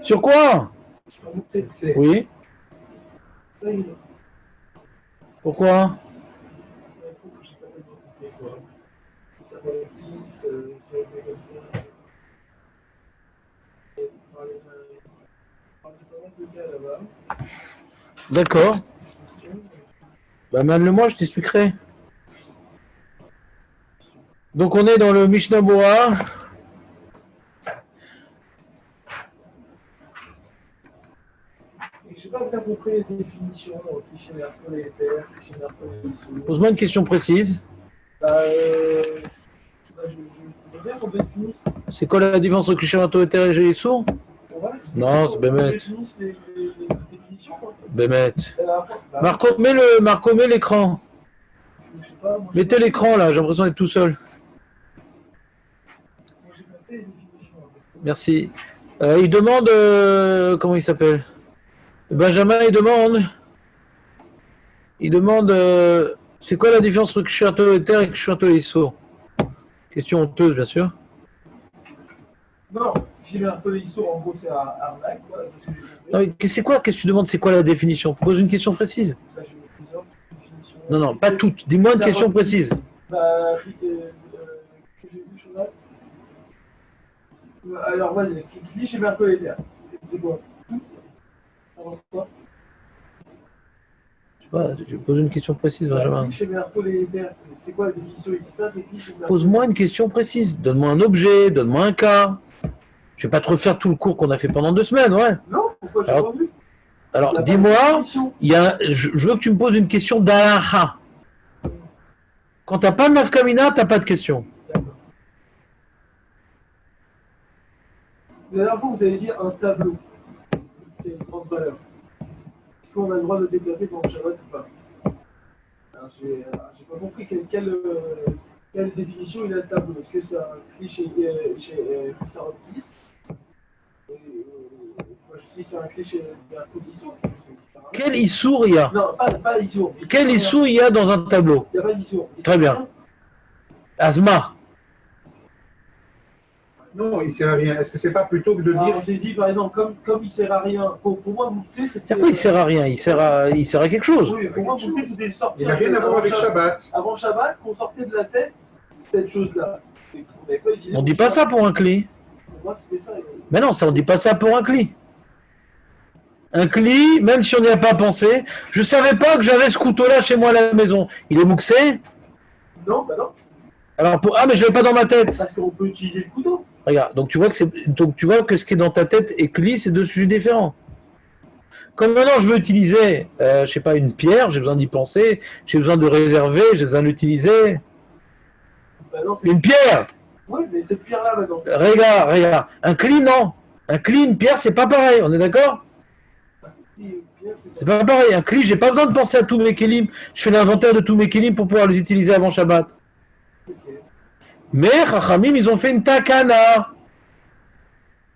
Sur quoi? Oui. Pourquoi? D'accord. Bah, mène-le-moi, je t'expliquerai. Donc, on est dans le Mishnah Bora. Je n'ai pas bien compris les définitions, cliché mercure et éther, cliché mercure et dessous. Pose-moi une question précise. Je veux bien qu'on définisse. C'est quoi la différence entre cliché mercure et éther et sourd? Non, c'est Bémet. Les définitions, quoi. Bémet. Marco, mets l'écran. Mettez l'écran là, j'ai l'impression d'être tout seul. Merci. Il demande, comment il s'appelle? Benjamin, il demande, c'est quoi la différence entre Kshuato éther et Kshuato Iso? Question honteuse, bien sûr. Non, j'ai un peu l'ISO, en gros, c'est un arnaque, quoi. C'est quoi? Qu'est-ce que tu demandes? C'est quoi la définition? Pose une question précise. Non, pas toute. Dis-moi une question précise. Alors, vas-y, cliché mercure et éther. C'est quoi? Je pose une question précise, Benjamin. C'est quoi la définition? Pose-moi une question précise. Donne-moi un objet, donne-moi un cas. Je vais pas te refaire tout le cours qu'on a fait pendant 2 semaines, ouais. Non, pourquoi j'ai revu? Alors, dis-moi, je veux que tu me poses une question d'Alaha. Quand t'as pas de nafkamina, t'as pas de question. D'accord. La dernière fois, vous avez dit un tableau qui a une grande valeur. Est-ce qu'on a le droit de le déplacer pendant le Shabbat ou pas? Alors, j'ai pas compris quelle définition il a le tableau. Est-ce que c'est un cliché chez Sarotis? Si c'est un cliché de la condition. Quel issour il y a? Non, pas issour. Quel issour il y a dans un tableau? Il n'y a pas d'issour. Très bien. Asma. Non, il ne sert à rien. Est-ce que c'est pas plutôt que de dire. J'ai dit par exemple, comme il ne sert à rien. Pour moi, Mouktsé, c'était. C'est quoi il sert à rien? Il sert à quelque chose. Oui, pour moi, Mouktsé, c'était sortir. Il n'a rien à voir avec Shabbat. Avant Shabbat, qu'on sortait de la tête cette chose-là. On ne dit pas ça pour un cli. Pour moi, c'était ça. Mais non, on ne dit pas ça pour un cli. Un cli, même si on n'y a pas pensé, je ne savais pas que j'avais ce couteau-là chez moi à la maison. Il est mouxé? Non, bah non. Alors mais je ne l'ai pas dans ma tête. Parce qu'on peut utiliser le couteau. Regarde, donc tu vois que ce qui est dans ta tête et cli, c'est 2 sujets différents. Comme maintenant je veux utiliser, je sais pas, une pierre, j'ai besoin d'y penser, j'ai besoin de réserver, j'ai besoin d'utiliser Bah non, une pierre. Oui, mais cette pierre-là maintenant. Regarde, un cli non. Un cli, une pierre, c'est pas pareil, on est d'accord? C'est pas pareil. Un cli, j'ai pas besoin de penser à tous mes kélim. Je fais l'inventaire de tous mes kélim pour pouvoir les utiliser avant Shabbat. Okay. Mais Chachamim, ils ont fait une takana.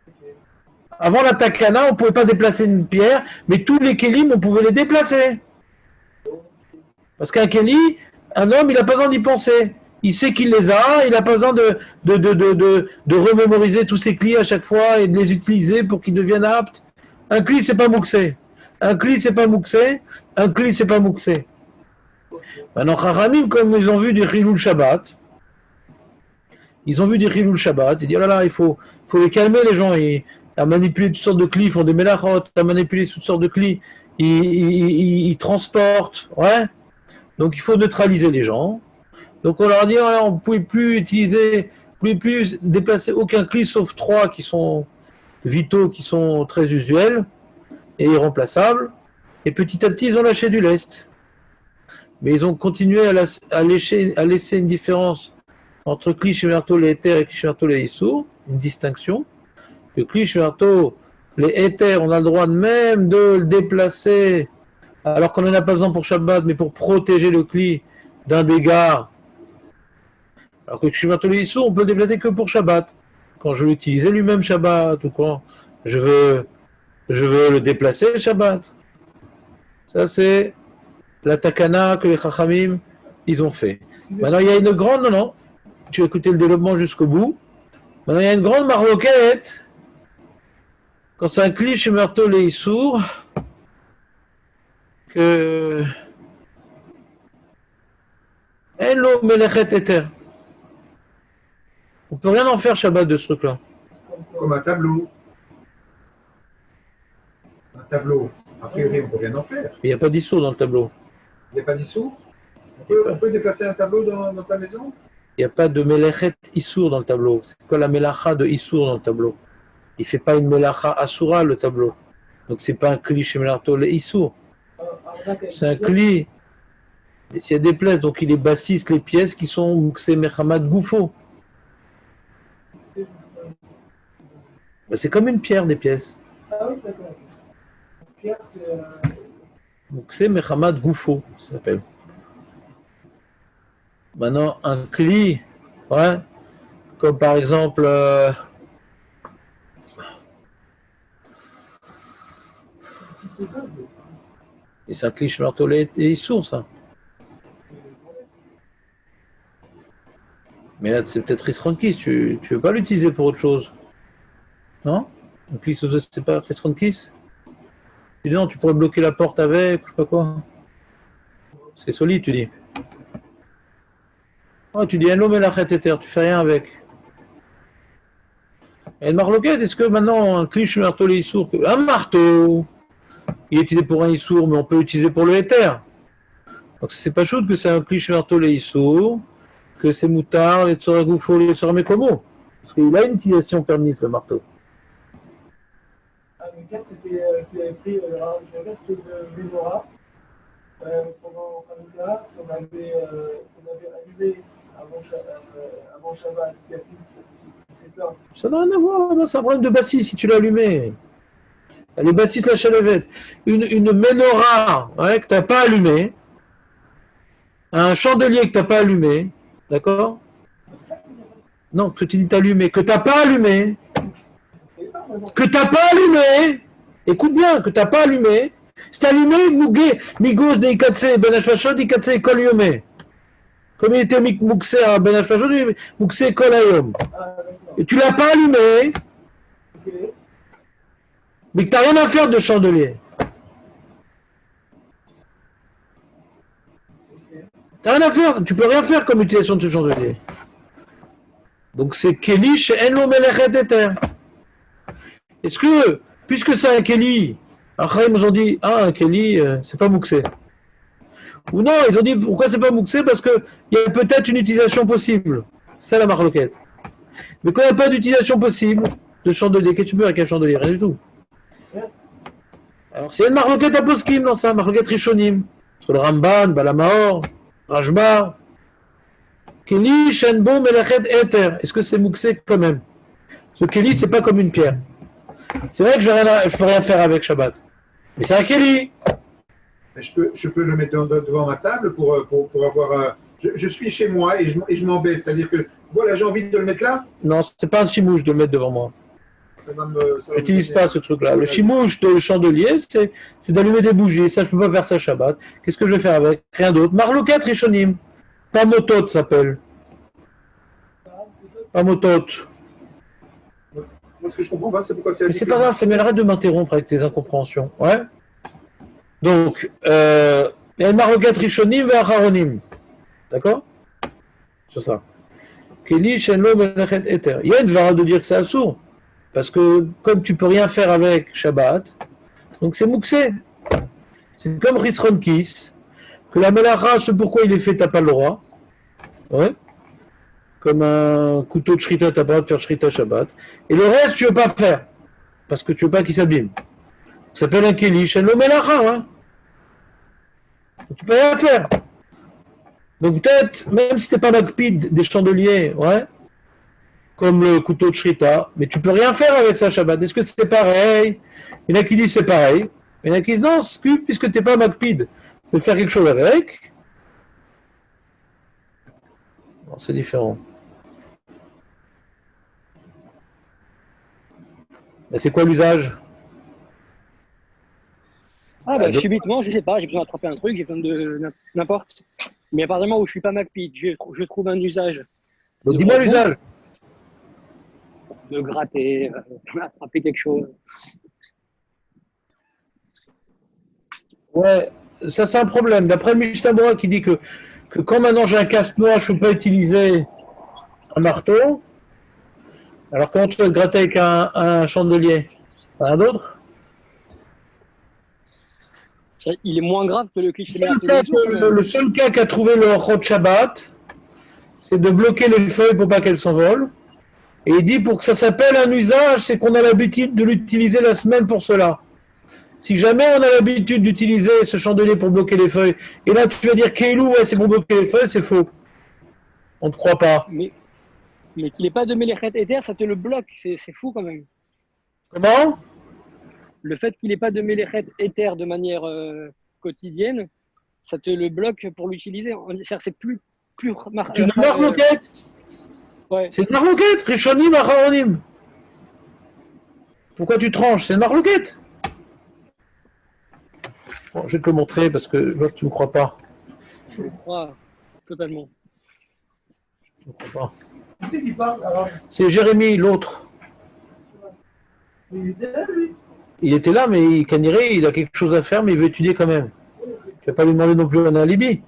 Okay. Avant la takana, on ne pouvait pas déplacer une pierre, mais tous les kélim, on pouvait les déplacer. Parce qu'un kéli, un homme, il n'a pas besoin d'y penser. Il sait qu'il les a, il n'a pas besoin de remémoriser tous ses clis à chaque fois et de les utiliser pour qu'ils deviennent aptes. Un cli, c'est pas mouxé. Un cli, c'est pas mouxé. Un cli, c'est pas mouxé. Maintenant, Chachamim, comme ils ont vu du Chilul Shabbat, ils disent, oh là là, il faut les calmer, les gens. À manipuler toutes sortes de clis, ils font des mélachot, à manipuler toutes sortes de clis, ils transportent, ouais. Donc il faut neutraliser les gens. Donc on leur dit, oh là, on ne pouvait plus déplacer aucun cli sauf 3 qui sont vitaux, qui sont très usuels et irremplaçables. Et petit à petit, ils ont lâché du lest. Mais ils ont continué à laisser une différence entre Kli Shemerto les éthers et Kli Shemerto les Issour, une distinction. Que Kli Shemerto les éthers, on a le droit même de le déplacer, alors qu'on n'en a pas besoin pour Shabbat, mais pour protéger le Kli d'un dégât. Alors que Kli Shemerto les Issour, on peut le déplacer que pour Shabbat. Quand je veux l'utiliser lui-même Shabbat, ou quand je veux le déplacer Shabbat. Ça, c'est la takana que les Chachamim, ils ont fait. Maintenant, il y a une grande... Non, tu as écouté le développement jusqu'au bout. Maintenant, il y a une grande marloquette Quand c'est un cli chez Martol et Issour, que Hello Melechet Eter. On peut rien en faire Shabbat de ce truc-là. Comme un tableau. Un tableau. A priori, on ne peut rien en faire. Il n'y a pas d'Issour dans le tableau. Il n'y a pas d'issou. On peut déplacer un tableau dans ta maison? Il n'y a pas de Melechet Issour dans le tableau. C'est quoi la Melacha de Issour dans le tableau? Il ne fait pas une Melacha Asura le tableau. Donc c'est pas un cli chez Martol et Issour. C'est un cli. Et s'il y a des pièces, donc il est bassiste les pièces qui sont Mouksé Mechamad Goufo. Ben, c'est comme une pierre des pièces. Ah oui, d'accord. Pierre, c'est. Mouksé Mechamad Goufo, ça s'appelle. Maintenant, un cli, ouais, comme par exemple. Et c'est un cli chez Martol et Issour, ça. Mais là, c'est peut-être Risronkis, tu veux pas l'utiliser pour autre chose? Non? Donc, c'est pas Risronkis? Tu dis non, tu pourrais bloquer la porte avec, je sais pas quoi. C'est solide, tu dis. Oh, tu dis un homme et la terre, tu fais rien avec. Et une marloquette, est-ce que maintenant un cliché marteau les issours, un marteau, il est utilisé pour un issour, mais on peut l'utiliser pour le éther. Donc c'est pas chaud que c'est un cliché marteau les issours, que c'est moutard, les tsoragoufo, les tsoramekomo. Parce qu'il a une utilisation permise, le marteau. Ah, mais c'était qu'il avait pris le reste de Mémora pendant Hanouka, qu'on avait allumé avant Shabbat, qui a pris ses peurs. Ça n'a rien à voir, c'est un problème de bassiste si tu l'as allumé. Les bassistes, la chalevette. Une menorah ouais, que tu n'as pas allumé, un chandelier que tu n'as pas allumé, d'accord? Non, que tu dis allumé, que tu n'as pas allumé, que tu n'as pas allumé, écoute bien, que tu n'as pas allumé, c'est allumé, migos de Ikatse, Ben Hashpashod, Ikatse, Kol Yomé. Comme il était Mouksé à Ben Hashpashod, Mouksé Kol Hayom. Et tu l'as pas allumé, mais que tu n'as rien à faire de chandelier. Tu n'as rien à faire, tu peux rien faire comme utilisation de ce chandelier. Donc c'est Keli chez Enlo Melechet Eter. Est-ce que, puisque c'est un Keli, après ils nous ont dit, ah un Keli, c'est pas Mouksé. Ou non, ils ont dit, pourquoi c'est pas Mouksé? Parce qu'il y a peut-être une utilisation possible. C'est la marloquette. Mais quand il n'y a pas d'utilisation possible de chandelier, qu'est-ce que tu peux avec un chandelier? Rien du tout. Alors c'est une marloquette aposkim dans ça, marloquette rishonim. Sur le Ramban, Balamaor, Rajba, Keli, Shenbo, Melechet, Eter. Est-ce que c'est Mouksé quand même? Ce Keli, c'est pas comme une pierre. C'est vrai que je ne peux rien faire avec Shabbat. Mais c'est un Keli. Mais je peux le mettre devant ma table pour avoir. Je suis chez moi et je m'embête. C'est-à-dire que, voilà, j'ai envie de le mettre là. Non, c'est pas un chimouche de le mettre devant moi. Je n'utilise pas ce truc-là. Le chimouche de chandelier, c'est d'allumer des bougies. Ça, je peux pas faire ça Shabbat. Qu'est-ce que je vais faire avec? Rien d'autre. Marloquet Rishonim. Pas motot s'appelle. Pas motot. Moi, ce que je comprends pas, c'est pourquoi tu as dit. C'est pas grave, mais arrête de m'interrompre avec tes incompréhensions. Ouais. Donc, il y a une Marloquet Rishonim et Acharonim. D'accord? C'est ça. Keli, Shenlo, Melechet, Eter. Il y a une svara de dire que c'est assourd. Parce que comme tu peux rien faire avec Shabbat, donc c'est Mouksé. C'est comme Risronkis, que la Melacha, ce pourquoi il est fait, t'as pas le droit. Ouais. Comme un couteau de shrita, t'as pas le droit de faire shrita Shabbat. Et le reste, tu veux pas faire. Parce que tu veux pas qu'il s'abîme. Ça s'appelle un Keli, Shenlo Melacha, hein. Donc, tu peux rien faire. Donc peut-être, même si t'es pas makpid des chandeliers, ouais, comme le couteau de shrita, mais tu peux rien faire avec ça Shabbat. Est-ce que c'est pareil? Il y en a qui disent c'est pareil. Il y en a qui disent non, puisque tu n'es pas makpid de faire quelque chose avec. Non, c'est différent. Mais c'est quoi l'usage? Ah bah subitement, je sais pas, j'ai besoin d'attraper un truc, j'ai besoin de n'importe. Mais à partir du moment où je suis pas makpid, je trouve un usage. Donc dis-moi l'usage. De gratter, attraper quelque chose. Ouais, ça c'est un problème. D'après le Mishnah Berurah qui dit que quand maintenant j'ai un casse-noix, je ne peux pas utiliser un marteau. Alors comment tu vas te gratter avec un chandelier? Un autre? Il est moins grave que le cliché Le seul marteau cas des sourds, quand même. le seul cas qu'a trouvé le Chod Shabbat, c'est de bloquer les feuilles pour pas qu'elles s'envolent. Et il dit pour que ça s'appelle un usage, c'est qu'on a l'habitude de l'utiliser la semaine pour cela. Si jamais on a l'habitude d'utiliser ce chandelier pour bloquer les feuilles, et là tu vas dire Keilou, ouais, c'est pour bloquer les feuilles, c'est faux. On ne te croit pas. Mais qu'il n'ait pas de Méléchet Éther, ça te le bloque. C'est fou quand même. Comment? Le fait qu'il n'ait pas de Méléchet Éther de manière quotidienne, ça te le bloque pour l'utiliser. C'est plus. C'est une marloquette. Ouais. C'est une marloquette. Rishonim, Acharonim. Pourquoi tu tranches? C'est une marloquette. Bon, je vais te le montrer parce que je vois que tu ne me crois pas. Je crois totalement. Je ne crois pas. Qui c'est qui parle alors? C'est Jérémy, l'autre. Il était là, lui. Il était là, mais Kaniré, il a quelque chose à faire, mais il veut étudier quand même. Tu vas pas lui demander non plus un alibi.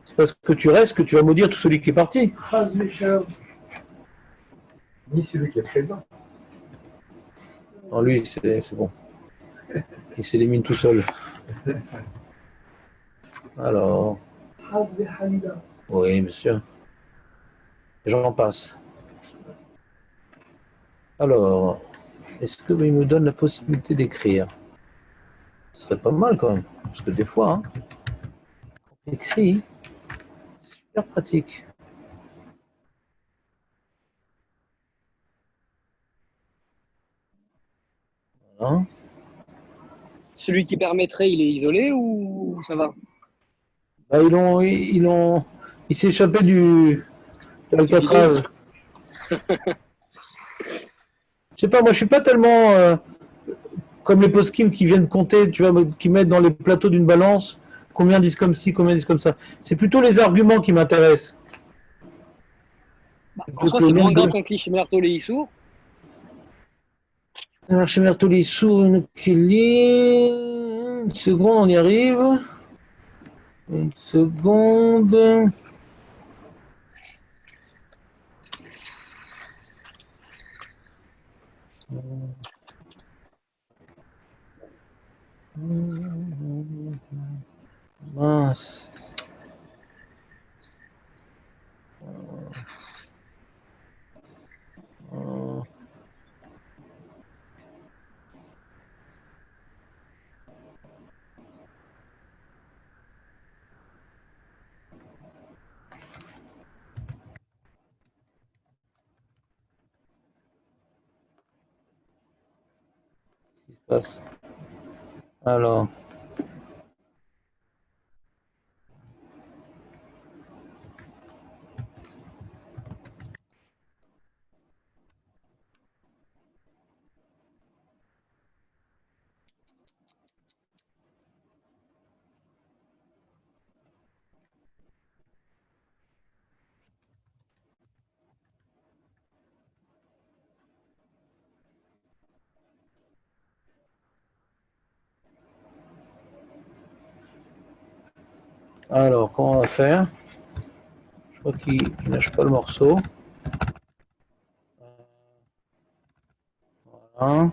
C'est parce que tu restes que tu vas maudire tout celui qui est parti. Ni celui qui est présent. Non, lui, c'est bon. Il s'élimine tout seul. Alors, oui, monsieur. Et j'en passe. Alors, est-ce qu'il me donne la possibilité d'écrire? Ce serait pas mal quand même. Parce que des fois, hein, quand tu écris, c'est super pratique. Voilà. Celui qui permettrait, il est isolé ou ça va? Bah, il s'est échappé de l'Alcatraz. Je sais pas, moi je suis pas tellement comme les poskim qui viennent compter, tu vois, qui mettent dans les plateaux d'une balance combien disent comme ci, combien disent comme ça. C'est plutôt les arguments qui m'intéressent. En soi, c'est moins grave qu'un cliché marteau les sourds. Alors, chez Mertoli, une seconde, on y arrive. Une seconde. Mince. Qu'est-ce qui se passe? Alors. Alors, comment on va faire? Je crois qu'il lâche pas le morceau. Voilà.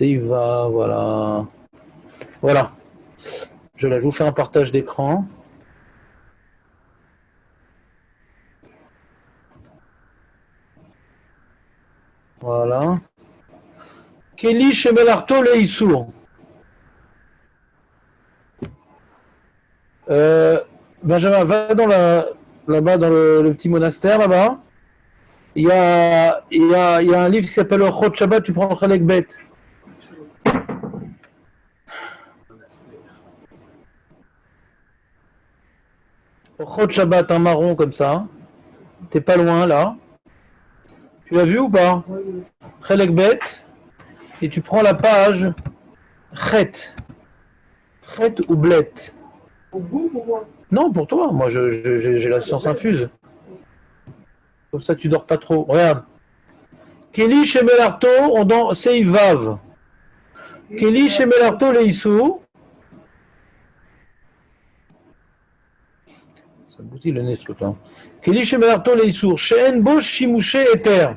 Il va, voilà. Voilà. Je vous fais un partage d'écran. Voilà. Kelly chez Melarto les Issour. Benjamin, va là-bas dans le petit monastère là-bas. Il y a un livre qui s'appelle le Chod Shabbat, tu prends le Chalek Bet. Chod Shabbat, un marron comme ça. T'es pas loin là. Tu l'as vu ou pas? Chalek Bet. Et tu prends la page Chet. Chet ou blette? Pour vous, pour moi. Non, pour toi. Moi, j'ai la science infuse. Comme ça, tu dors pas trop. Regarde. Keli chez Melarto, on dans Seivav. Keli chez Melarto Leissou. Ça boutille le nez tout le temps. Keli chez Melarto Leissou. Chez Enbo Shimouché Ether.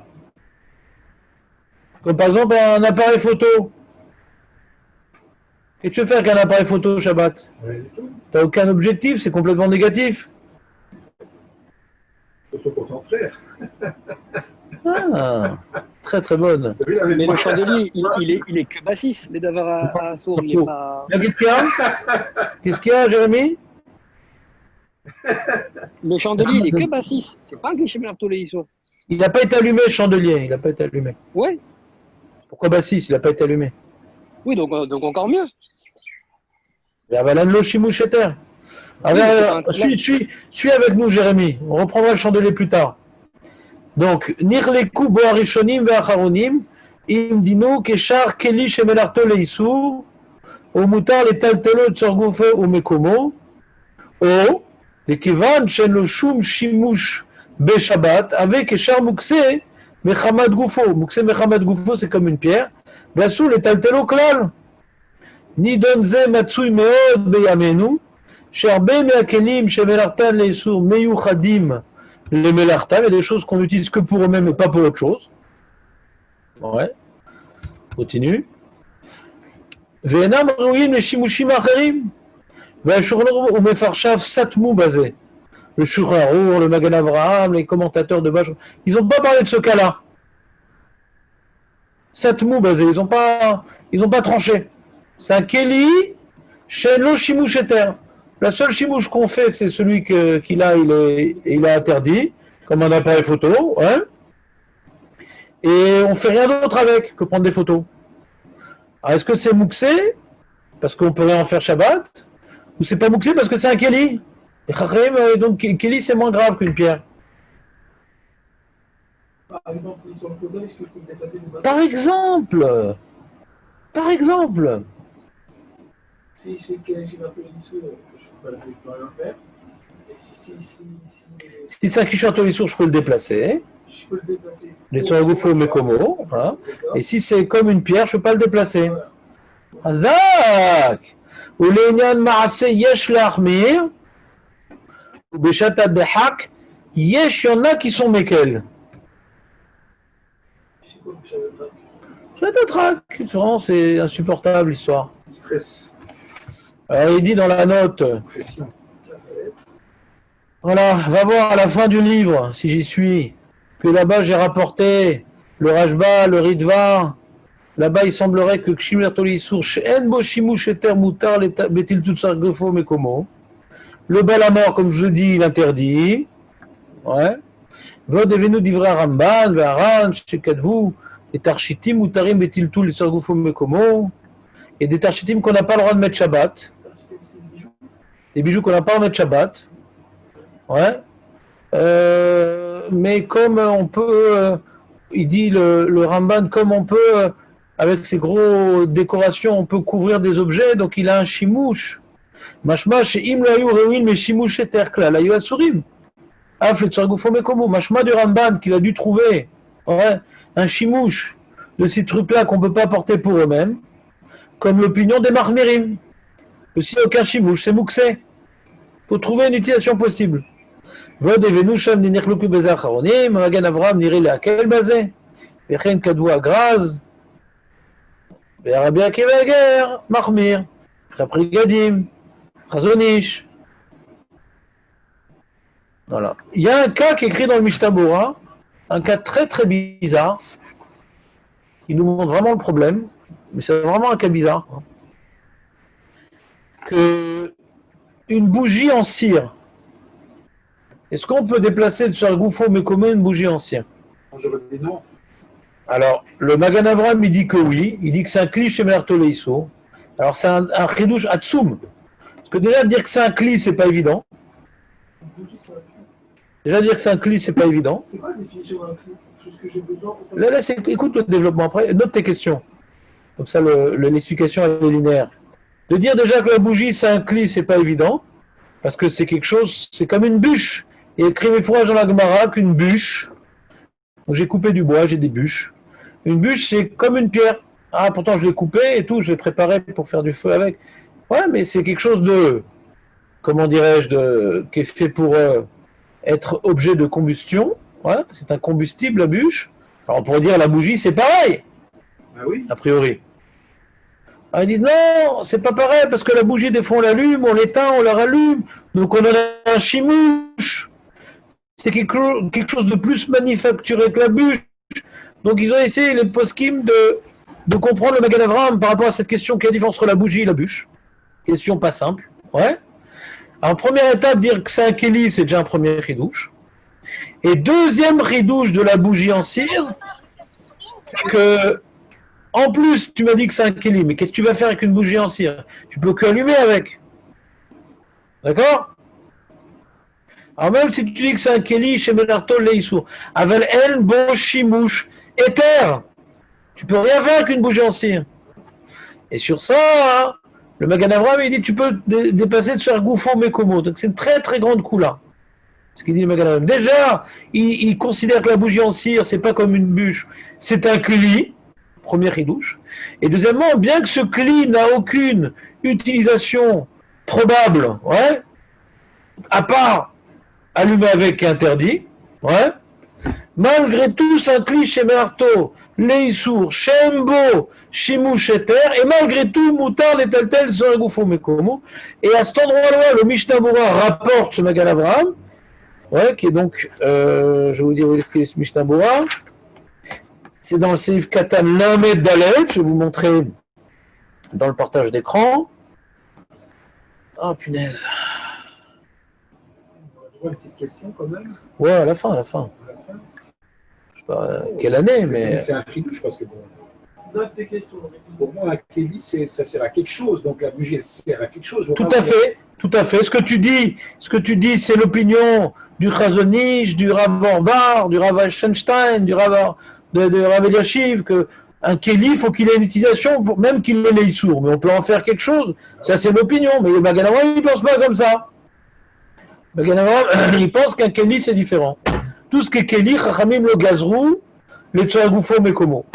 Comme par exemple un appareil photo. Qu'est-ce que tu veux faire avec un appareil photo, Shabbat? Rien du tout. T'as aucun objectif, c'est complètement négatif. Surtout pour ton frère. Ah, très très bonne. T'as vu la Mais le mémoire? chandelier, il est que bassiste, mais d'avoir à sourd, il est pas. Là, qu'est-ce qu'il y a? Qu'est-ce qu'il y a, Jérémy? Le chandelier, il est que bassiste. C'est pas un cliché Merto les sourds. Il n'a pas été allumé, le chandelier. Il n'a pas été allumé. Ouais, Pourquoi bassiste? Il n'a pas été allumé. oui, donc encore mieux. Il y a Valan Loshimou Sheter. Alors, suis avec nous, Jérémy. On reprendra le chandelier plus tard. Donc, Nirleku Boarishonim Veacharonim, Imdino Keshar Keli Shemelarto Leissou, au Mutar les Taltelo Tsorgufo ou Mekomo, au les Kivan Shen lo Shum Shimush Beshabbat, avec Keshar Mukse Mechamad Gufo. Mukse Mechamad Gufo, c'est comme une pierre. Vassou les Taltelo Klal. Nidonze Matsui Meod Beyamenu, Sherbe Meakelim Shemelartan Leissou Meyuchadim. Les mélartam, il y a des choses qu'on n'utilise que pour eux-mêmes et pas pour autre chose. Ouais. Continue. Ve'enam rouim les shimushim acherim. Ve'ashurno ou mefarshav satmou basé. Le Shurarur, le Magan Avraham, les commentateurs de Bach, ils n'ont pas parlé de ce cas-là. Satmou basé, ils n'ont pas tranché. C'est un Keli, Shenlo Shimush Eter. La seule chimouche qu'on fait, c'est celui qu'il a, il a interdit, comme un appareil photo, hein, et on fait rien d'autre avec que prendre des photos. Alors, est-ce que c'est mouxé, parce qu'on peut rien en faire Shabbat, ou c'est pas mouxé parce que c'est un Keli? Et donc Keli, c'est moins grave qu'une pierre. Par exemple, sur le côté, est-ce que je peux me déplacer du bassin? Par exemple. Si je sais que j'ai un peu les dessous, je peux rien faire. Et Si c'est un Kishato Issour, je peux le déplacer. je peux le déplacer. Les Tsoragufo Mekomo, voilà. Et si c'est comme une pierre, je ne peux pas le déplacer. Hazak! Ou l'Enyan Maase Yesh Lahmir, ou Beshat Adehak, Yesh, il y en a qui sont Mekel. Je sais quoi que j'avais pas. Beshat Adehak, vraiment, c'est insupportable l'histoire. Stress, Alors, il dit dans la note, pression. voilà, va voir à la fin du livre, si j'y suis, que là-bas j'ai rapporté le Rashba, le Ritva. Là-bas, il semblerait que Kshimer Tolisur, En Boshimu Sheter Mutar, Betil Tutsar Gefo Mekomo. Le Balamor, comme je vous dis, il interdit. Ouais. Vod Evenu Divra Ramban, Varan, Shekadvu, et Tarchitim, Mutarim, Betil Tul, Sargufo Mekomo. Et des Tarchitim qu'on n'a pas le droit de mettre Shabbat. Des bijoux qu'on n'a pas le droit de mettre Shabbat. Ouais. Mais comme on peut, il dit le Ramban, comme on peut, avec ses gros décorations, on peut couvrir des objets, donc il a un chimouche. Mashma chez Im Layu Reuin, mais chimouche et terkla, la Yuatsurim. Af le Tsargufo Mekomo, Mashma du Ramban qu'il a dû trouver, ouais, un chimouche de ces trucs-là qu'on ne peut pas porter pour eux-mêmes, comme l'opinion des Mahmirim. S'il n'y a aucun chimouche, c'est mouxé. Il faut trouver une utilisation possible. Vod evenu sham ninikluku bezacharonim, Magan Avraham niri leakel bazé, vechen kadvu agraz, Rabbi Akiva Eger, Mahmir, Chapri Gadim, Chazonish. Voilà. Il y a un cas qui est écrit dans le Mishnah, un cas très très bizarre. Il nous montre vraiment le problème, mais c'est vraiment un cas bizarre. Que une bougie en cire. Est-ce qu'on peut déplacer sur un goufo mais comment une bougie en cire? J'aurais dit non. Alors, le Magan Avraham, il dit que oui. Il dit que c'est un kli chez Mertoleiso. Alors, c'est un chidouche atsoum. Parce que déjà, dire que c'est un kli, c'est pas évident. Déjà, dire que c'est un kli, c'est pas évident. C'est quoi la définition d'un clou? C'est ce que j'ai besoin. Là, écoute le développement après. Note tes questions. Comme ça, l'explication elle est linéaire. De dire déjà que la bougie c'est un cli, c'est pas évident, parce que c'est quelque chose, c'est comme une bûche. Il y a écrit mes fourrages dans la Gemara qu'une bûche, donc j'ai coupé du bois, j'ai des bûches. Une bûche c'est comme une pierre. Ah pourtant je l'ai coupé et tout, je l'ai préparé pour faire du feu avec. Ouais, mais c'est quelque chose de, comment dirais-je, qui est fait pour être objet de combustion. Ouais, c'est un combustible la bûche. Alors on pourrait dire la bougie c'est pareil, Ah oui. a priori. Alors, ils disent non, c'est pas pareil parce que la bougie des fois on l'allume, on l'éteint, on la rallume, donc on a un chimouche. C'est quelque chose de plus manufacturé que la bûche. Donc ils ont essayé les poskim de comprendre le Magen Avraham par rapport à cette question, quelle est la différence entre la bougie et la bûche. Question pas simple, ouais. Alors première étape, dire que c'est un kéli, c'est déjà un premier ridouche. Et deuxième ridouche de la bougie en cire, c'est que en plus, tu m'as dit que c'est un kéli, mais qu'est-ce que tu vas faire avec une bougie en cire? Tu peux qu'allumer avec. D'accord? Alors même si tu dis que c'est un kéli chez Menartol Leissour, avec El Bon Chimouche, éther, tu peux rien faire avec une bougie en cire. Et sur ça, hein, le Magen Avraham, il dit tu peux dépasser de faire Goufo Mekomo. Donc c'est une très très grande coula. Ce qu'il dit le Magen Avraham. Déjà, il considère que la bougie en cire, c'est pas comme une bûche, c'est un kéli. Premier ridouche. Et deuxièmement, bien que ce cli n'a aucune utilisation probable, ouais, à part allumer avec interdit, ouais, malgré tout, c'est un cli chez Merto, Leissour, Shembo, Shimouch Eter, et malgré tout, Moutar, les tel sur un Goufo Mekomo. Et à cet endroit-là, le Mishnah Bora rapporte ce Magen Avraham, ouais, qui est donc, je vais vous dire où est-ce qu'il est ce Mishnah Bora. C'est dans le Seif Katan Lamed Dalet, je vais vous montrer dans le partage d'écran. Oh punaise. Une petite question quand même. Ouais, à la fin, à la fin. Je sais pas quelle année, mais. C'est un ridouche parce que bon, Note tes questions. pour moi, un kéli, ça sert à quelque chose. Donc la bougie, elle sert à quelque chose. Tout à fait, tout à fait. Ce que tu dis, c'est l'opinion du Chazonish, du Rav Orbar, du Rav Schenstein, du Rav de Rav Eliashiv, que un kéli, il faut qu'il ait une utilisation, même qu'il ait les sourds, mais on peut en faire quelque chose. Ça, c'est l'opinion. Mais le Magen Avraham, il ne pense pas comme ça. Le Magen Avraham, il pense qu'un kéli, c'est différent. Tout ce qui est kéli, Chachamim le gazrou, les tsoagoufo mekomo.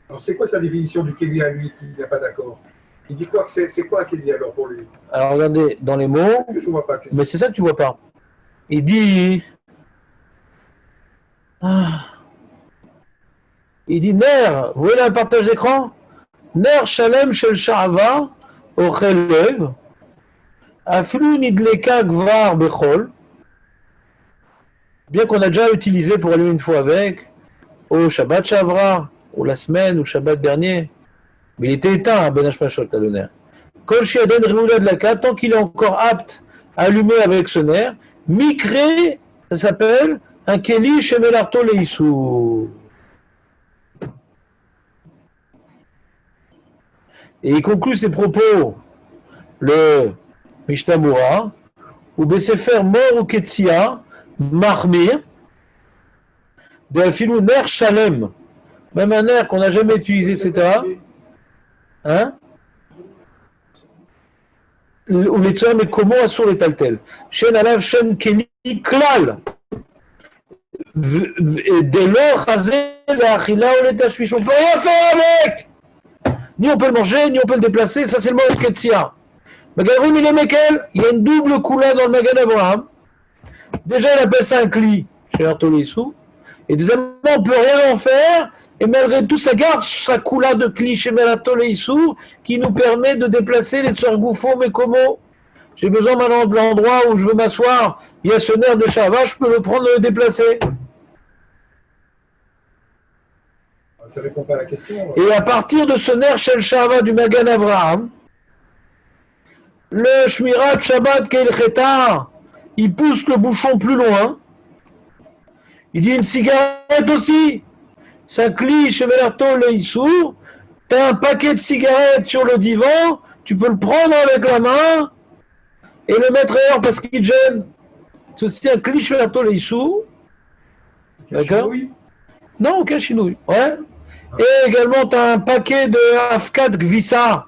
Alors c'est quoi sa définition du kéli à lui qui n'est pas d'accord? Il dit quoi que c'est quoi un kéli alors pour lui? Alors regardez, dans les mots, Je vois pas. mais c'est ça que tu vois pas. Il dit... Il dit Ner, vous voyez là le partage d'écran? Ner Shalem Shel Sha'ava Ochel Lev Aflu Nidleka Gvar Bechol. Bien qu'on a déjà utilisé pour allumer une fois avec, au Shabbat Shavra, ou la semaine, ou Shabbat dernier. Mais il était éteint, Ben Hashmashot, le Ner. Kol Shiaden Reoula de la Ka, tant qu'il est encore apte à allumer avec ce Ner, Mikre, ça s'appelle un Keli Shemelarto Leissou. Et il conclut ses propos, le Mishnah Bora, ou Bessefer Mor ou Ketsia, Mahmir, de la filou Ner Shalem, même un air qu'on n'a jamais utilisé, etc. Hein? Ou les tsam et comment assur les taltel. Shen alav shen keli klal. Dès lors, chazé, la achila ou les tashmish. On peut rien faire avec! Ni on peut le manger, ni on peut le déplacer, ça c'est le mot Ketsia. Magarim il est Mekel, il y a une double coula dans le Magen Avraham. Déjà il appelle ça un cli chez Artolissou. Et deuxièmement, on ne peut rien en faire, et malgré tout ça garde sa coula de cli chez Artolissou qui nous permet de déplacer les tsargoufos Mekomo. J'ai besoin maintenant de l'endroit où je veux m'asseoir, il y a ce nerf de Shava, je peux le prendre et le déplacer. Ça ne répond pas à la question. Et à partir de ce nerf Shel Shava du Magen Avraham, le Shmirat Shabbat Keil Chetar, il pousse le bouchon plus loin. Il dit une cigarette aussi. Ça clie chez Melarto le Issour. Tu as un paquet de cigarettes sur le divan, tu peux le prendre avec la main et le mettre ailleurs parce qu'il gêne. C'est aussi un cli chez Melarto le Issour. D'accord? Non, aucun chinouille. Ouais. Et également, tu as un paquet de Afkat Gvissa.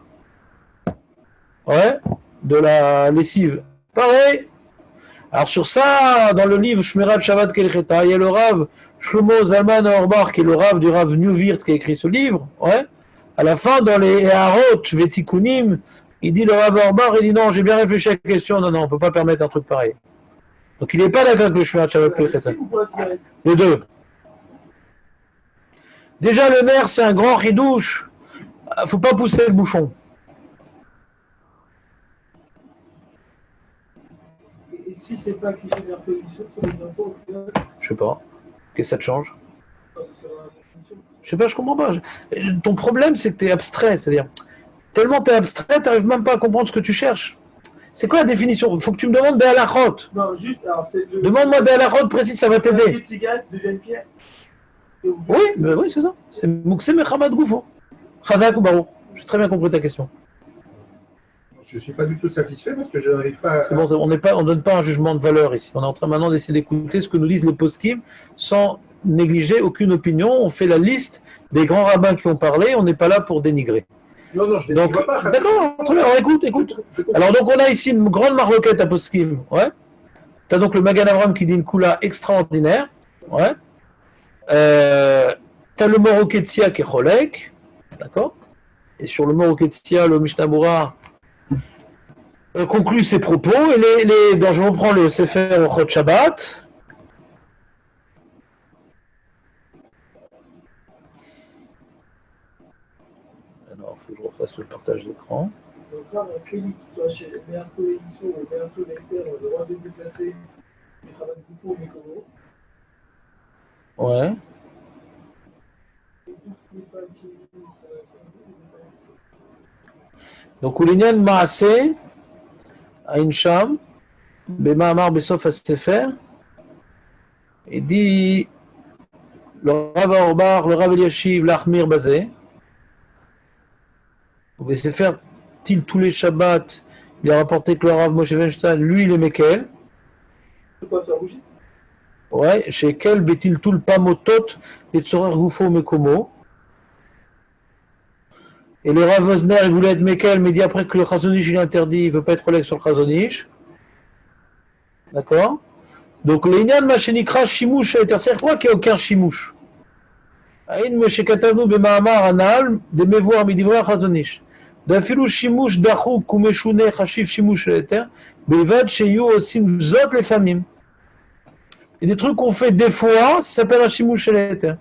Ouais, de la lessive. Pareil. Alors sur ça, dans le livre Shmirat Shabbat Kelcheta, il y a le Rav Shlomo Zalman Auerbach, qui est le Rav du Rav Newvirt, qui a écrit ce livre. Ouais. À la fin, dans les Eharot Vetikunim, il dit le Rav Auerbach, il dit non, j'ai bien réfléchi à la question, non, on ne peut pas permettre un truc pareil. Donc il n'est pas d'accord avec le Shmirat Shabbat Kelcheta. Les deux. Déjà, le nerf, c'est un grand ridouche. Il ne faut pas pousser le bouchon. Et si c'est pas cliché vers position, ça veut dire quoi au final? Je sais pas. Qu'est-ce que ça te change? Ça va à la position. Je sais pas, je comprends pas. Ton problème, c'est que tu es abstrait. C'est-à-dire, tellement tu es abstrait, tu n'arrives même pas à comprendre ce que tu cherches. C'est quoi la définition? Il faut que tu me demandes des halachot. Non, juste, alors c'est le. Demande-moi des halachot précis, ça va Un paquet t'aider. de cigarettes devient une pierre. Oui, oui, c'est ça. C'est Moukse Mechamad Goufo. Chazak ou Barou. J'ai très bien compris ta question. Je ne suis pas du tout satisfait parce que je n'arrive pas C'est bon, on ne donne pas un jugement de valeur ici. On est en train maintenant d'essayer d'écouter ce que nous disent les poskim sans négliger aucune opinion. On fait la liste des grands rabbins qui ont parlé. On n'est pas là pour dénigrer. Non, non, je ne Donc, vois pas. d'accord, très bien. Alors écoute. Je comprends. Alors donc on a ici une grande marloquette à poskim. Ouais. Tu as donc le Magan Avram qui dit une kula extraordinaire. Ouais. Tu as le Moroketsia qui est cholek. D'accord. Et sur le Moroketsia, le Mishnah Berurah conclut ses propos. Et je reprends le Sefer Chot Shabbat. Alors, il faut que je refasse le partage d'écran. Donc là, un crédit qui soit chez Merto Elisso ou Merto Nectar, le droit de déplacer les travaux de Koufo, mais comment? Ouais. Et tout ce qui n'est pas qui. Donc, Oulinyan Maaseh, Ain Sham, Bema'amar Besof Sefer, il dit le Rav Auerbach, le Rav Eliashiv, l'Achmir Bazé. Vous pouvez se faire tous les Shabbats. Il a rapporté que le Rav Moshe Weinstein, lui, il est Mekel. C'est quoi faire bouger? Ouais, chez quel betil tout le pamotot et tsorer goufo mekomo. Et le Rav Wozner, il voulait être Mekel, mais il dit après que le Chazonish il est interdit, il ne veut pas être collègue sur le Chazonish. D'accord? Donc, l'Inyan Machenikra Shimouch, c'est quoi qu'il n'y a aucun Shimouch? Aïn Meshekatavnu Bema'amar Anal, de Mevoir Midivra Chazonish. D'afilou Shimouch Dachouk ou Meshune Chashiv Shimouch Leter, Bevad Sheyu Osim Zot les familles. Il y a des trucs qu'on fait des fois, ça s'appelle un Shimouch Leter.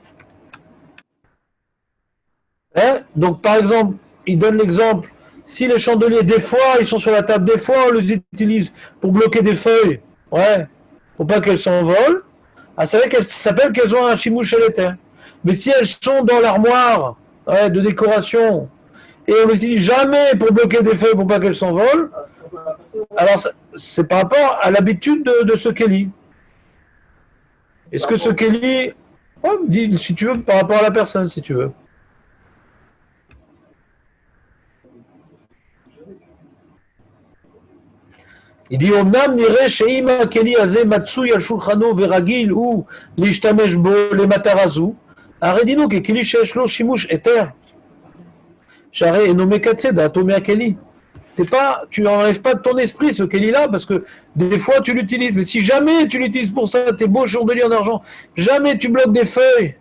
Donc, par exemple, il donne l'exemple, si les chandeliers, des fois, ils sont sur la table, des fois, on les utilise pour bloquer des feuilles, ouais, pour pas qu'elles s'envolent, c'est vrai qu'elles s'appellent qu'elles ont un chimouche à l'éther. Mais si elles sont dans l'armoire de décoration, et on les utilise jamais pour bloquer des feuilles pour pas qu'elles s'envolent, alors c'est par rapport à l'habitude de ce Kelly. Est-ce que ce Kelly, dis, si tu veux, par rapport à la personne, si tu veux. Il dit Omnam nire sheima keli azeh matsui al shulchano veragil ou lishtamesh bo le matarazu. Aredinu ke keli sheyesh lo shimush eter. Share enome katse dato mea keli. Tu n'enlèves pas de ton esprit ce keli là parce que des fois tu l'utilises. Mais si jamais tu l'utilises pour ça, tes beaux chandeliers en argent, jamais tu bloques des feuilles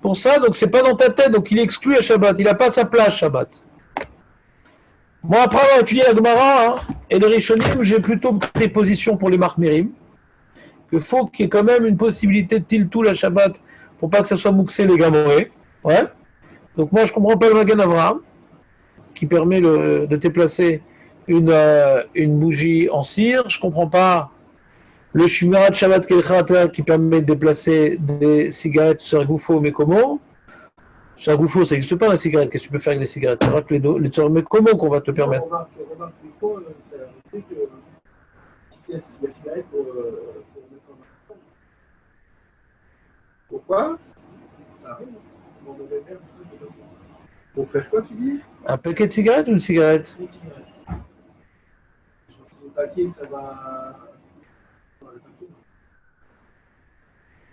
pour ça, donc c'est pas dans ta tête, donc il est exclu à Shabbat. Il n'a pas sa place Shabbat. Moi, après avoir étudié la Gemara et les Rishonim, j'ai plutôt pris position pour les Marmirim. Il faut qu'il y ait quand même une possibilité de tiltou la Shabbat pour pas que ça soit mouxé les Gamoré. Ouais. Donc moi, je comprends pas le Magan Avraham qui permet de déplacer une bougie en cire. Je comprends pas le Shmirat Shabbat Kelchata qui permet de déplacer des cigarettes sur Goufo Mekomo. Sur Goufo, ça n'existe pas la cigarette. Qu'est-ce que tu peux faire avec les cigarettes? C'est vrai que mais comment qu'on va te permettre? Remarque des fois, ça a été que la cigarette pour mettre en marque. Pourquoi? Ça arrive. On devait faire des trucs comme ça. Pour faire quoi, tu dis? Un paquet de cigarettes ou une cigarette? Une cigarette. Je pense que le paquet, ça va. Le paquet.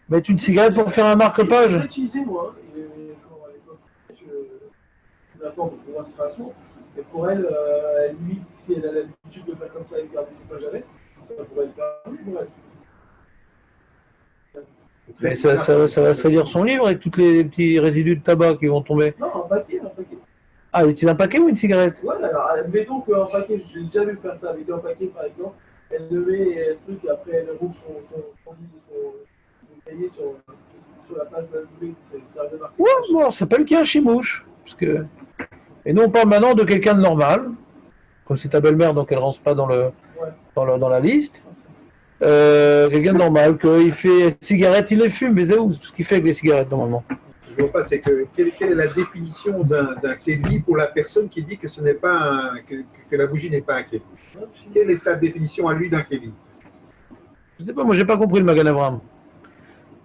Mettre une cigarette pour faire un marque-page? Je l'ai utilisé, moi. À l'époque, d'accord, donc on va se faire sourd. Mais pour elle, limite, si elle a l'habitude de faire comme ça et de garder ses pages avec, ça pourrait le faire plus pour elle. Mais ça va salir son livre avec tous les petits résidus de tabac qui vont tomber. Non, un paquet, un paquet. Ah, utilise un paquet ou une cigarette? Ouais, alors admettons qu'un paquet, j'ai déjà vu faire ça avec un paquet par exemple, elle le met et le truc, et après elle roule son cahier sur la page de la doublée, ça de marquer. Ouais, bon, ça s'appelle qu'il y a un chimouche. Parce que... Et nous on parle maintenant de quelqu'un de normal, comme c'est ta belle-mère, donc elle ne rentre pas dans la liste. Quelqu'un de normal, qu'il fait cigarettes, il les fume, mais c'est où ce qu'il fait avec les cigarettes normalement? Je vois pas, c'est que quelle est la définition d'un kéli pour la personne qui dit que ce n'est pas que la bougie n'est pas un kéli? Quelle est sa définition à lui d'un kéli? Je sais pas, moi j'ai pas compris le Magan Avraham.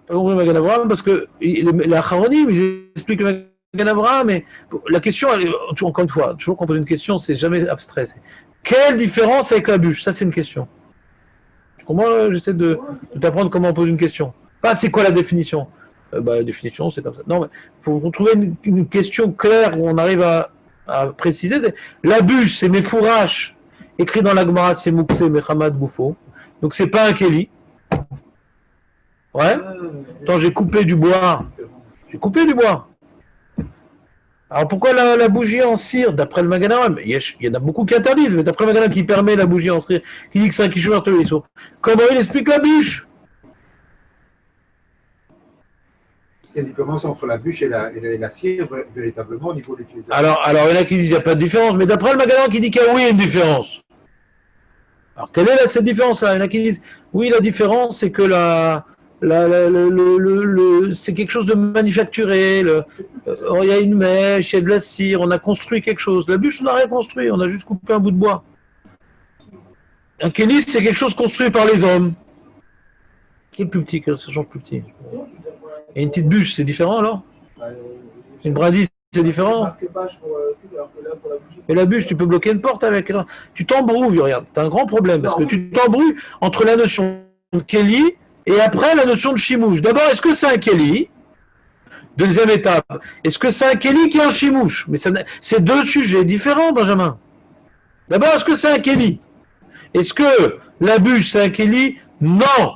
Pas compris le Magan Avraham parce que la Charonim, ils expliquent le Magan Avraham, mais la question, encore une fois, toujours qu'on pose une question, c'est jamais abstrait. Quelle différence avec la bûche? Ça c'est une question. Moi, j'essaie de t'apprendre comment on pose une question. Pas c'est quoi la définition. La définition, c'est comme ça. Non, mais il faut trouver une question claire où on arrive à préciser. La bûche, c'est mes fourraches. Écrit dans la Gemara, c'est Moukse, Mechamad, Boufo. Donc, c'est pas un Kéli. Ouais. Attends, j'ai coupé du bois. J'ai coupé du bois. Alors, pourquoi la bougie en cire, d'après le Magan Avraham? Il y en a beaucoup qui interdisent, mais d'après le Magan Avraham qui permet la bougie en cire, qui dit que c'est un Kishur Telisou. Comment il explique la bûche? Il y a une différence entre la bûche et la cire, véritablement, au niveau de l'utilisation. Alors, il y en a qui disent qu'il n'y a pas de différence, mais d'après le Magan Avraham qui dit qu'il y a oui, une différence. Alors, quelle est cette différence-là? Il y en a qui disent, oui, la différence, c'est que c'est quelque chose de manufacturé, il y a une mèche, il y a de la cire, on a construit quelque chose. La bûche, on n'a rien construit, on a juste coupé un bout de bois. Un kéli, c'est quelque chose construit par les hommes. Qui est plus petit, ça change plus petit. Et une petite bûche, c'est différent alors? Une brindille, c'est différent? Et la bûche, tu peux bloquer une porte avec. Tu t'embrouilles, regarde, tu as un grand problème, parce que tu t'embrouilles entre la notion de kéli et après la notion de chimouche. D'abord, est-ce que c'est un kéli? Deuxième étape, est-ce que c'est un kéli qui est un chimouche? Mais c'est deux sujets différents, Benjamin. D'abord, est-ce que c'est un kéli? Est-ce que la bûche, c'est un kéli? Non.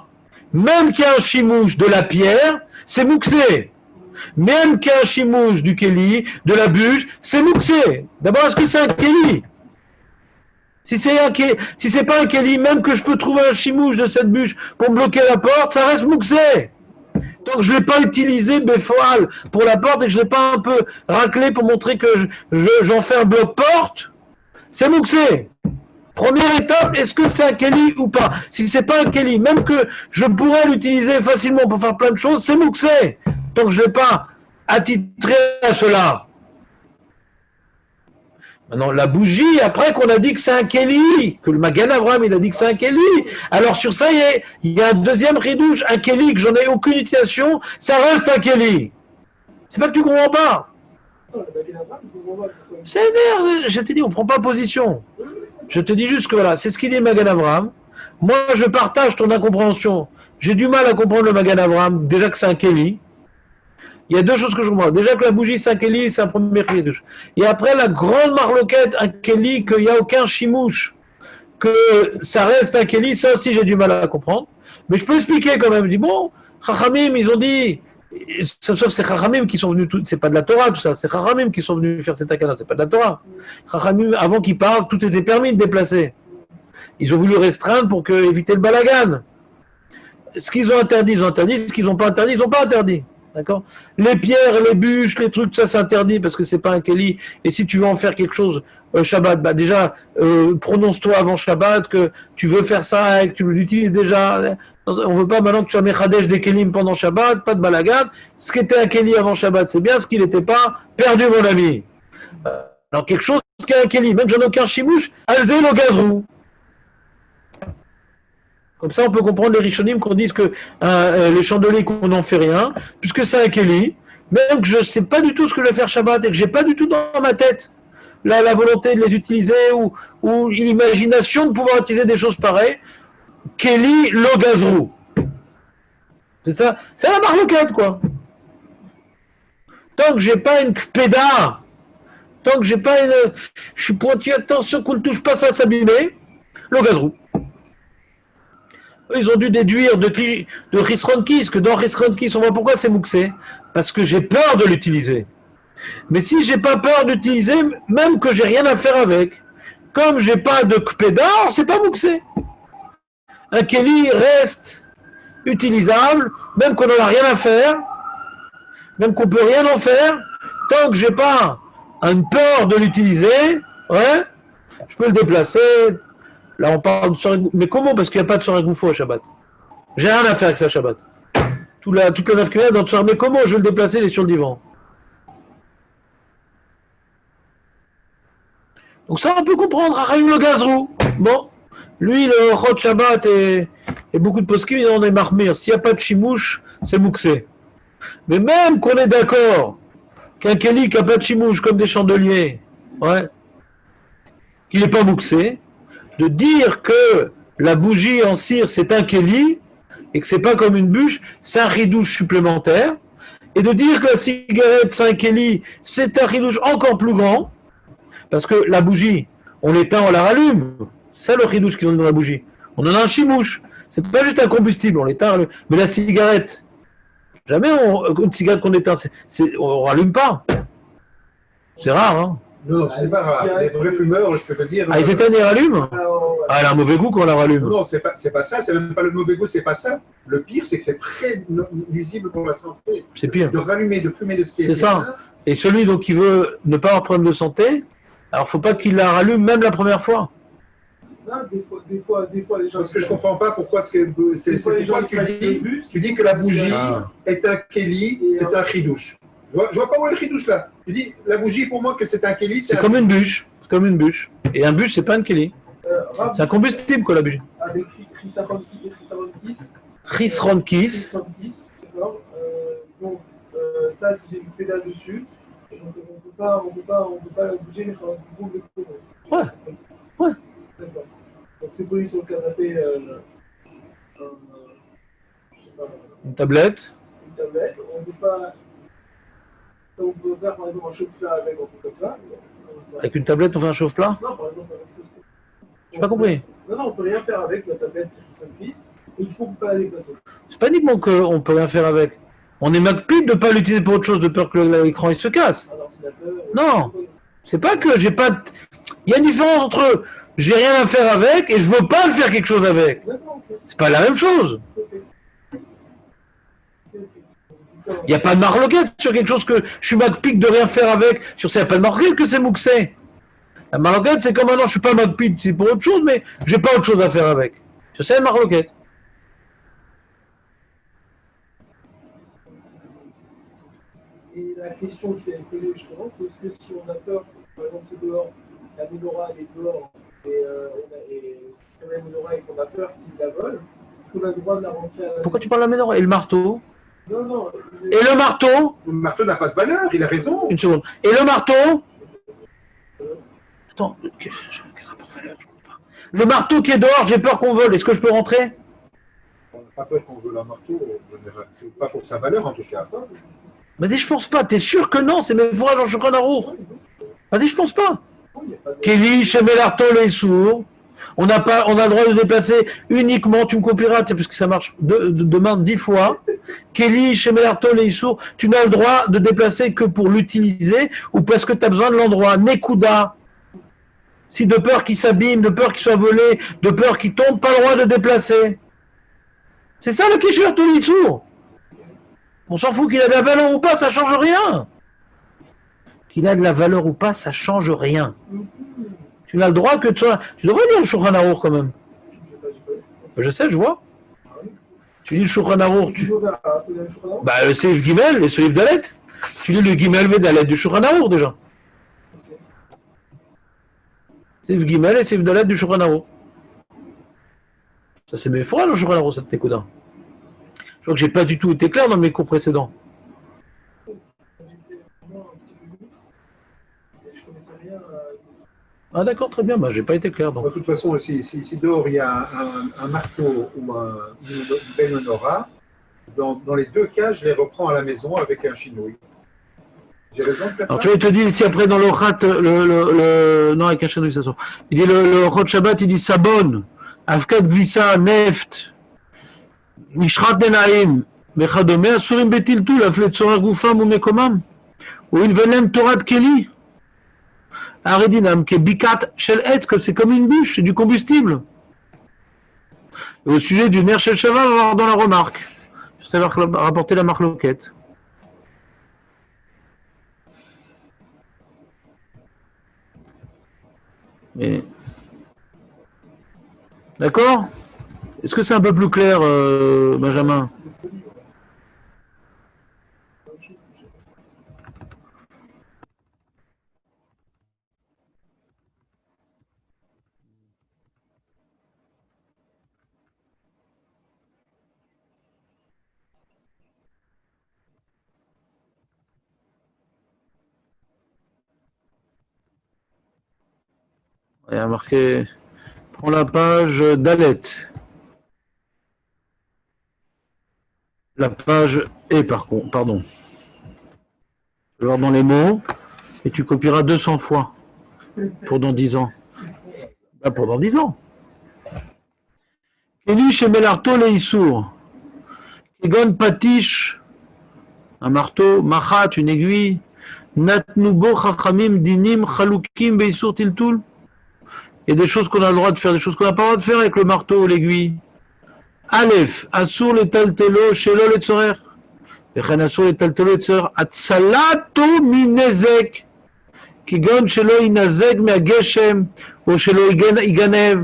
Même qu'il y a un chimouche de la pierre, c'est mouxé. Même qu'il y a un chimouche du kéli, de la bûche, c'est mouxé. D'abord, est-ce que c'est un kéli? Si c'est pas un kéli, même que je peux trouver un chimouche de cette bûche pour bloquer la porte, ça reste mouxé. Tant que je ne l'ai pas utilisé béfoal pour la porte et que je ne l'ai pas un peu raclé pour montrer que j'en fais un bloc-porte, c'est mouxé. Première étape, est-ce que c'est un kéli ou pas? Si c'est pas un kéli, même que je pourrais l'utiliser facilement pour faire plein de choses, c'est mouxé. Tant que je ne l'ai pas attitré à cela. Maintenant, la bougie, après qu'on a dit que c'est un kéli, que le Magan Avraham il a dit que c'est un kéli, alors sur ça, il y a un deuxième ridouche, un kéli que j'en ai aucune utilisation, ça reste un kéli. C'est pas que tu comprends pas. C'est-à-dire, je te dis, on prend pas position. Je te dis juste que voilà, c'est ce qu'il dit Magan Avraham. Moi, je partage ton incompréhension. J'ai du mal à comprendre le Magan Avraham, déjà que c'est un kéli. Il y a deux choses que je comprends. Déjà que la bougie, c'est un kéli, c'est un premier ridouche. Et après, la grande marloquette, un kéli, qu'il n'y a aucun chimouche, que ça reste un kéli, ça aussi, j'ai du mal à comprendre. Mais je peux expliquer quand même. Je dis, bon, Chachamim, ils ont dit, sauf c'est Chachamim qui sont venus, c'est pas de la Torah tout ça, c'est Chachamim qui sont venus faire cette akana, c'est pas de la Torah. Chachamim, avant qu'ils parlent, tout était permis de déplacer. Ils ont voulu restreindre pour éviter le balagan. Ce qu'ils ont interdit, ils ont interdit. Ce qu'ils n'ont pas interdit, ils n'ont pas interdit. D'accord? Les pierres, les bûches, les trucs, ça c'est interdit parce que c'est pas un kéli. Et si tu veux en faire quelque chose Shabbat, bah déjà prononce-toi avant Shabbat que tu veux faire ça et que tu l'utilises déjà. On veut pas maintenant que tu as Mechadesh des kélim pendant Shabbat, pas de balagan. Ce qui était un kéli avant Shabbat, c'est bien. Ce qui n'était pas, perdu mon ami. Alors quelque chose qui est un kéli, même j'en ai aucun chimouche, alzé le gazrou. Comme ça, on peut comprendre les Rishonim qu'on dise que les chandeliers, qu'on n'en fait rien, puisque c'est un kéli, même que je ne sais pas du tout ce que je vais faire Shabbat et que je n'ai pas du tout dans ma tête la volonté de les utiliser ou l'imagination de pouvoir utiliser des choses pareilles. Kéli, lo gazrou. C'est ça, c'est la marloquette, quoi. Tant que j'ai pas une kpéda Tant que j'ai pas je suis pointu, attention qu'on ne touche pas, ça s'abîmer, le gaz roux. Ils ont dû déduire de Risronkis, que dans Risronkis, on voit pourquoi c'est mouxé. Parce que j'ai peur de l'utiliser. Mais si j'ai pas peur d'utiliser, même que j'ai rien à faire avec, comme j'ai pas de kpédar, c'est pas mouxé. Un keli reste utilisable, même qu'on n'en a rien à faire, même qu'on peut rien en faire, tant que j'ai pas une peur de l'utiliser, ouais, je peux le déplacer. Là, on parle de soirée. Mais comment? Parce qu'il n'y a pas de soirée goufo à Shabbat. J'ai rien à faire avec ça Shabbat. Toute la nafkina dans le soir. Mais comment je vais le déplacer? Il est sur le divan. Donc ça, on peut comprendre. Rahim le gazrou. Bon, lui, le Chod Shabbat et beaucoup de poskim, il en est marmire. S'il n'y a pas de chimouche, c'est mouxé. Mais même qu'on est d'accord qu'un keli qui n'a pas de chimouche comme des chandeliers, ouais, qu'il n'est pas mouxé, de dire que la bougie en cire c'est un keli et que c'est pas comme une bûche, c'est un ridouche supplémentaire, et de dire que la cigarette c'est un keli, c'est un ridouche encore plus grand, parce que la bougie, on l'éteint, on la rallume, c'est ça le ridouche qu'ils ont dans la bougie. On en a un chimouche, c'est pas juste un combustible, on l'éteint, mais la cigarette, jamais une cigarette qu'on éteint, on rallume pas. C'est rare, hein. Non, c'est pas rare. Les vrais fumeurs, je peux te dire. Ah, ils éteignent et rallument? Ah, elle a un mauvais goût quand on la rallume. Non, c'est pas ça, c'est même pas le mauvais goût, c'est pas ça. Le pire, c'est que c'est très nuisible pour la santé. C'est pire. De rallumer, de fumer de ce qui est. C'est ça. Et celui donc qui veut ne pas avoir de problème de santé, alors faut pas qu'il la rallume même la première fois. Non, des fois, les gens. Parce que je comprends pas pourquoi c'est pourquoi tu dis que la bougie est un keli, c'est un chidouche. Je vois pas où est le chidouche là. Tu dis la bougie pour moi que c'est un keli. C'est comme une bûche. C'est comme une bûche. Et un bûche, c'est pas un keli. C'est un combustible quoi la bûche. Avec Chris Risronkis. D'accord. Donc ça, si j'ai une pédale dessus, donc on peut pas la bouger, mais on peut le couvrir. Ouais. Ouais. D'accord. Donc c'est posé sur le canapé, je sais pas, Une tablette. une tablette. On peut faire par exemple un chauffe-plat avec un truc comme ça. Avec une tablette, on fait un chauffe-plat? Non, par exemple avec J'ai pas compris. Non, on peut rien faire avec la tablette qui s'appuie, et du coup on peut pas la déplacer. C'est pas uniquement qu'on peut rien faire avec. On est macpide de pas l'utiliser pour autre chose, de peur que l'écran il se casse. Non. C'est pas que j'ai pas. Il y a une différence entre j'ai rien à faire avec et je veux pas faire quelque chose avec. C'est pas la même chose. Il n'y a pas de marloquette sur quelque chose que je suis macpide de rien faire avec. Sur ça, il n'y a pas de marloquette que c'est mouxé. La marloquette, c'est comme non, je suis pas macpide, c'est pour autre chose, mais j'ai pas autre chose à faire avec. Sur ça, il y a une marloquette. Et la question qui est posée justement, c'est est-ce que si on a peur, par exemple c'est dehors, la menorah elle est dehors, et si on a une menorah et qu'on a peur qu'il la vole, est-ce qu'on a le droit de la rentrer à la... Pourquoi tu parles de la menorah? Et le marteau? Non, non. Et le marteau? Le marteau n'a pas de valeur, il a raison. Une seconde. Et le marteau? Attends, quel rapport valeur? Je comprends pas. Le marteau qui est dehors, j'ai peur qu'on vole. Est-ce que je peux rentrer? On n'a pas peur qu'on veut un marteau, c'est pas pour sa valeur en tout cas. Vas-y, je pense pas. T'es sûr que non? C'est mes fourrages en chocolat d'arour. Vas-y, je pense pas. Kelly, chez Melarto, les sourds. On a le droit de déplacer uniquement, tu me copieras, puisque ça marche demain 10 fois. Kelly, chez Melarto, les sourds, tu n'as le droit de déplacer que pour l'utiliser ou parce que tu as besoin de l'endroit. Nekuda. Si de peur qu'il s'abîme, de peur qu'il soit volé, de peur qu'il tombe, pas le droit de déplacer. C'est ça le Kesher Tolissour. On s'en fout qu'il a de la valeur ou pas, ça change rien. Qu'il a de la valeur ou pas, ça change rien. Tu n'as le droit que tu devrais lire le Shulchan Aruch quand même. Je sais, je vois. Tu lis le Shulchan Aruch. Bah, le Seif Gimel et ce livre d'Alet. Tu lis le Gimel Vedalet du Shulchan Aruch déjà. Seif Gimel et Seif Dalet du Shulchan Aruch. Ça, c'est mes fois le Shulchan Aruch, cette Nekuda. Je crois que j'ai pas du tout été clair dans mes cours précédents. Ah d'accord, très bien, bah, j'ai pas été clair. Donc. De toute façon, si dehors il y a un marteau ou une belle menorah, dans les deux cas, je les reprends à la maison avec un chinouille. J'ai raison de faire Alors ça? tu vois, il te dit ici après dans le Khat, non avec un chien de façon. Il dit le Chot Shabbat, il dit Sabon, Afkat Visa, Neft, Mishrat Nenaim, Mechadome, Asurim Betil Tout, la flèche Sorah Goufam ou Mekomam, ou une venem Torah de Keli, Aridinam, qui est Bikat Shel Et, que c'est comme une bûche, c'est du combustible. Et au sujet du Ner Shel Shava, on va voir dans la remarque. Ça va rapporter la marloquette. Et... D'accord? Est-ce que c'est un peu plus clair, Benjamin? Il y a marqué, prends la page Dalet. La page est pardon. Tu vas voir dans les mots et tu copieras 200 fois pour dans 10 ans. Ben, pour dans 10 ans. Keli chez Melarto les Issour. Kegon Patish, un marteau, Machat, une aiguille. Natnubo Chachamim Dinim Chalukim Beissour Tiltul. Il y a des choses qu'on a le droit de faire, des choses qu'on n'a pas le droit de faire avec le marteau ou l'aiguille. Aleph, Asur le Taltelo, Shelo le Tzorer. וכן אסור לטלטלו יצר הצלתו מנזק, כגון שלא ינזק מהגשם או שלא ייגנב.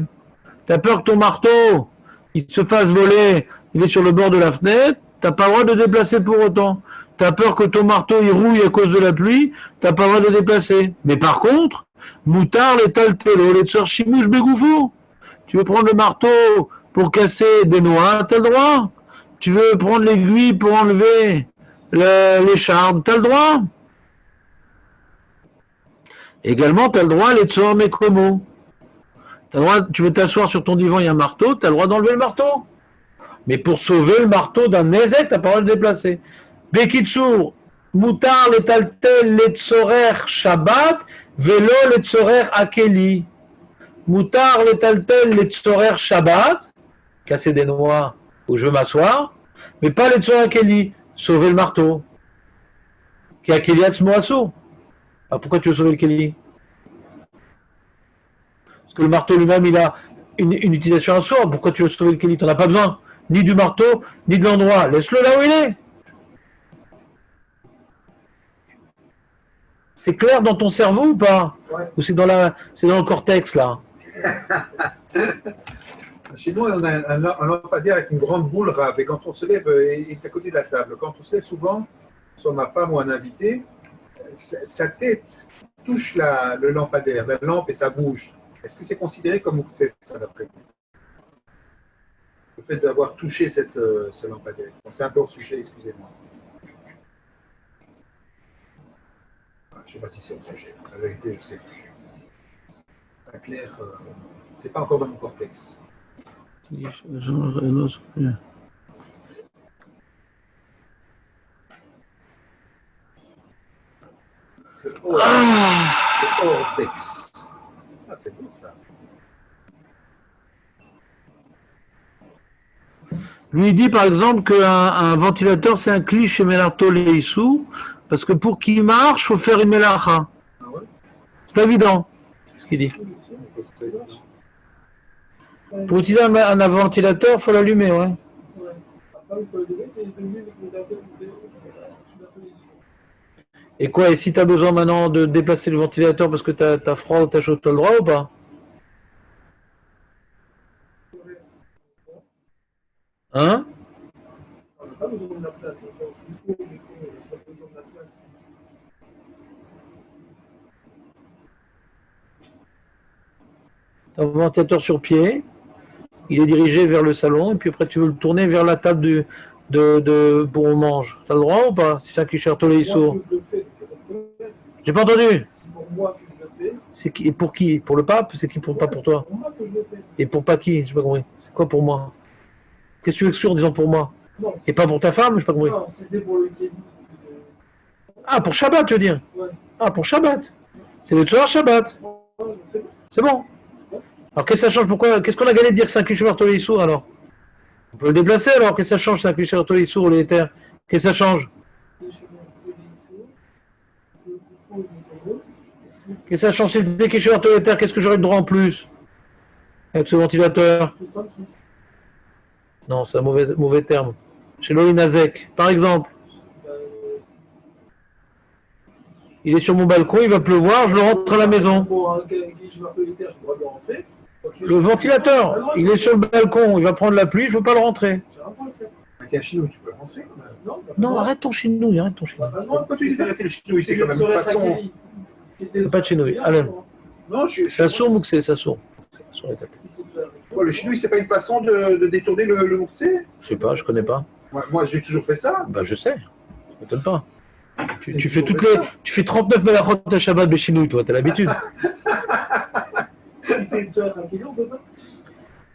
T'as peur que ton marteau il se fasse voler, il est sur le bord de la fenêtre, t'as pas le droit de déplacer pour autant. T'as peur que ton marteau il rouille à cause de la pluie, t'as pas le droit de déplacer. Mais par contre, moutard les taltelo, les tsar chimouche begoufo. Tu veux prendre le marteau pour casser des noix, t'as le droit. Tu veux prendre l'aiguille pour enlever l'écharpe, tu as le droit. Également, tu as le droit, les tsor mekomo. Tu veux t'asseoir sur ton divan, il y a un marteau, tu as le droit d'enlever le marteau. Mais pour sauver le marteau d'un nezek, tu n'as pas le droit de le déplacer. Bekitsur, moutar les taltel les tsorer shabbat, vélo les tsorer akeli. Moutar les taltel les tsorer shabbat, casser des noix où je veux m'asseoir, mais pas les tsorer akeli, sauver le marteau. Qui a akeli atzmoasso. Ah, pourquoi tu veux sauver le keli? Parce que le marteau lui-même, il a une utilisation à soi. Pourquoi tu veux sauver le keli? Tu n'en as pas besoin, ni du marteau, ni de l'endroit. Laisse-le là où il est. C'est clair dans ton cerveau ou pas? Ouais. Ou c'est dans le cortex là? Chez nous, on a un lampadaire avec une grande boule rave. Et quand on se lève, il est à côté de la table. Quand on se lève souvent, soit ma femme ou un invité, sa tête touche le lampadaire, la lampe, et ça bouge. Est-ce que c'est considéré comme obsesse, ça, d'après vous? Le fait d'avoir touché ce lampadaire. Bon, c'est un peu hors sujet, excusez-moi. Je ne sais pas si c'est hors sujet. La vérité, je ne sais plus. Pas clair, c'est pas encore dans mon cortex. Le cortex. Ah, c'est beau ça. Lui dit par exemple qu'un ventilateur c'est un cli chez Melarto Leissou, parce que pour qu'il marche, il faut faire une melacha. Ah ouais? C'est pas évident, ce qu'il dit. Pour utiliser un ventilateur, il faut l'allumer, ouais. Et quoi, et si tu as besoin maintenant de déplacer le ventilateur parce que tu as froid ou tu as chaud, tu as le droit ou pas? Hein? Tu as un ventilateur sur pied, il est dirigé vers le salon, et puis après tu veux le tourner vers la table pour on mange. Tu as le droit ou pas? C'est ça qui cherche les sourds. J'ai pas entendu. C'est pour moi que je le fais. C'est qui, et pour qui? Pour le pape? C'est qui pour pas pour toi? C'est pour moi que je le fais. Et pour pas qui? J'ai pas compris. C'est quoi pour moi? Qu'est-ce que tu exclus en disant pour moi? Non, Et pas pour ta femme? J'ai pas compris. non, c'était pour le Kéli. Ah, pour Shabbat, tu veux dire? Ouais. Ah, pour Shabbat. C'est le Tzohar Shabbat. Ouais, c'est bon. C'est bon. Alors, qu'est-ce que ça change? Pourquoi? Qu'est-ce qu'on a gagné de dire que c'est un cliché sur les sourds alors? On peut le déplacer alors? Qu'est-ce que ça change? C'est un cliché sur les sourds ou les terres? Qu'est-ce que ça change? Qu'est-ce que ça change? Si c'est cliché sur les terres, qu'est-ce que j'aurais de droit en plus? Avec ce ventilateur? Non, c'est un mauvais terme. Chez Loïnazek, par exemple. Il est sur mon balcon, il va pleuvoir, je le rentre à la maison. Le ventilateur, il est sur le balcon, il va prendre la pluie, je ne veux pas le rentrer. Avec un chinois, tu peux le rentrer quand même. Non, arrête ton chinouille, arrête ton chinouille. Pourquoi tu dis d'arrêter le chinois? C'est quand même une façon. Pas de chinouille. Allez, Non, ça sourd ou que c'est ça sourd? Sur les têtes. Le chinois, c'est pas une façon de détourner le mouktsé? Je sais pas, je connais pas. Moi, j'ai toujours fait ça. Bah je sais, ça m'étonne pas. Tu fais 39 melachot de Shabbat béchinouille, toi, t'as l'habitude.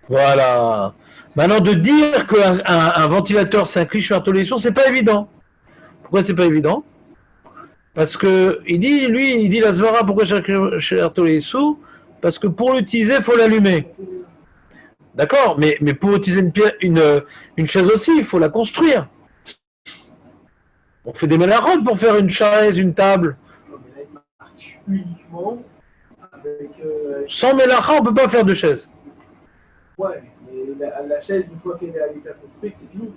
Voilà. Maintenant, de dire qu'un ventilateur c'est un cliché sur les sourds, c'est pas évident. Pourquoi c'est pas évident? Parce que il dit la Svara, pourquoi chez les sourds? Parce que pour l'utiliser, il faut l'allumer. D'accord, mais pour utiliser une chaise aussi, il faut la construire. On fait des mélarodes pour faire une chaise, une table. Uniquement avec. Sans mélacha, on ne peut pas faire de chaise. Ouais, mais la chaise, une fois qu'elle est à l'état construite, c'est fini.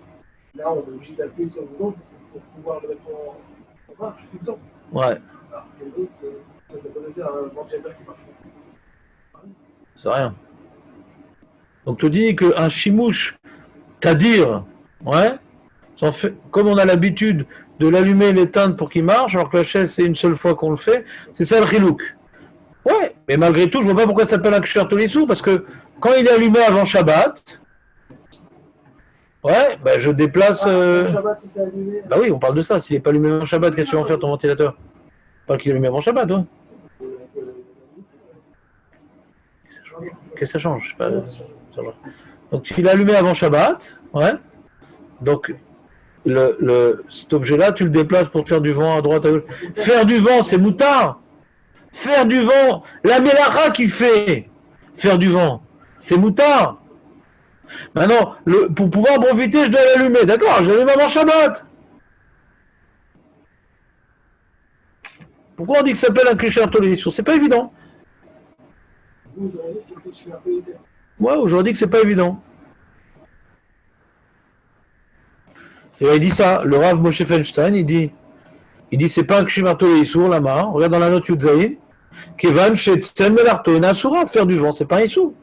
Là, on est obligé d'appuyer sur le bouton pour pouvoir le mettre en marche tout le temps. Ouais. Alors que l'autre, ça connaissait un ventilateur qui marche pas. C'est rien. Donc tu dis qu'un chimouche, tadir, ouais, comme on a l'habitude de l'allumer et l'éteindre pour qu'il marche, alors que la chaise c'est une seule fois qu'on le fait, c'est ça le chilouk. Ouais, mais malgré tout, je vois pas pourquoi ça s'appelle un ksher tolissou, parce que quand il est allumé avant Shabbat, ouais, bah je déplace. Shabbat, si c'est allumé. Bah oui, on parle de ça. S'il n'est pas allumé avant Shabbat, qu'est-ce que tu vas en faire ton ventilateur? Pas qu'il est allumé avant Shabbat, ouais. Qu'est-ce que ça change? Je sais pas. Donc s'il est allumé avant Shabbat, ouais. Donc cet objet-là, tu le déplaces pour faire du vent à droite, à gauche. Faire du vent, c'est moutard. Faire du vent, la mélacha qui fait faire du vent, c'est moutard. Maintenant, pour pouvoir profiter, je dois l'allumer. D'accord, je l'allume avant Shabbat. Pourquoi on dit que ça s'appelle un cliché orthodoxe? C'est pas évident. Ouais, aujourd'hui que c'est pas évident. Et il dit ça, le Rav Moshe Feinstein, il dit c'est pas un cliché orthodoxe la main. Regarde dans la note Yudzaïn. Kevan Shetzen Melarto, une asura, faire du vent, c'est pas un issou.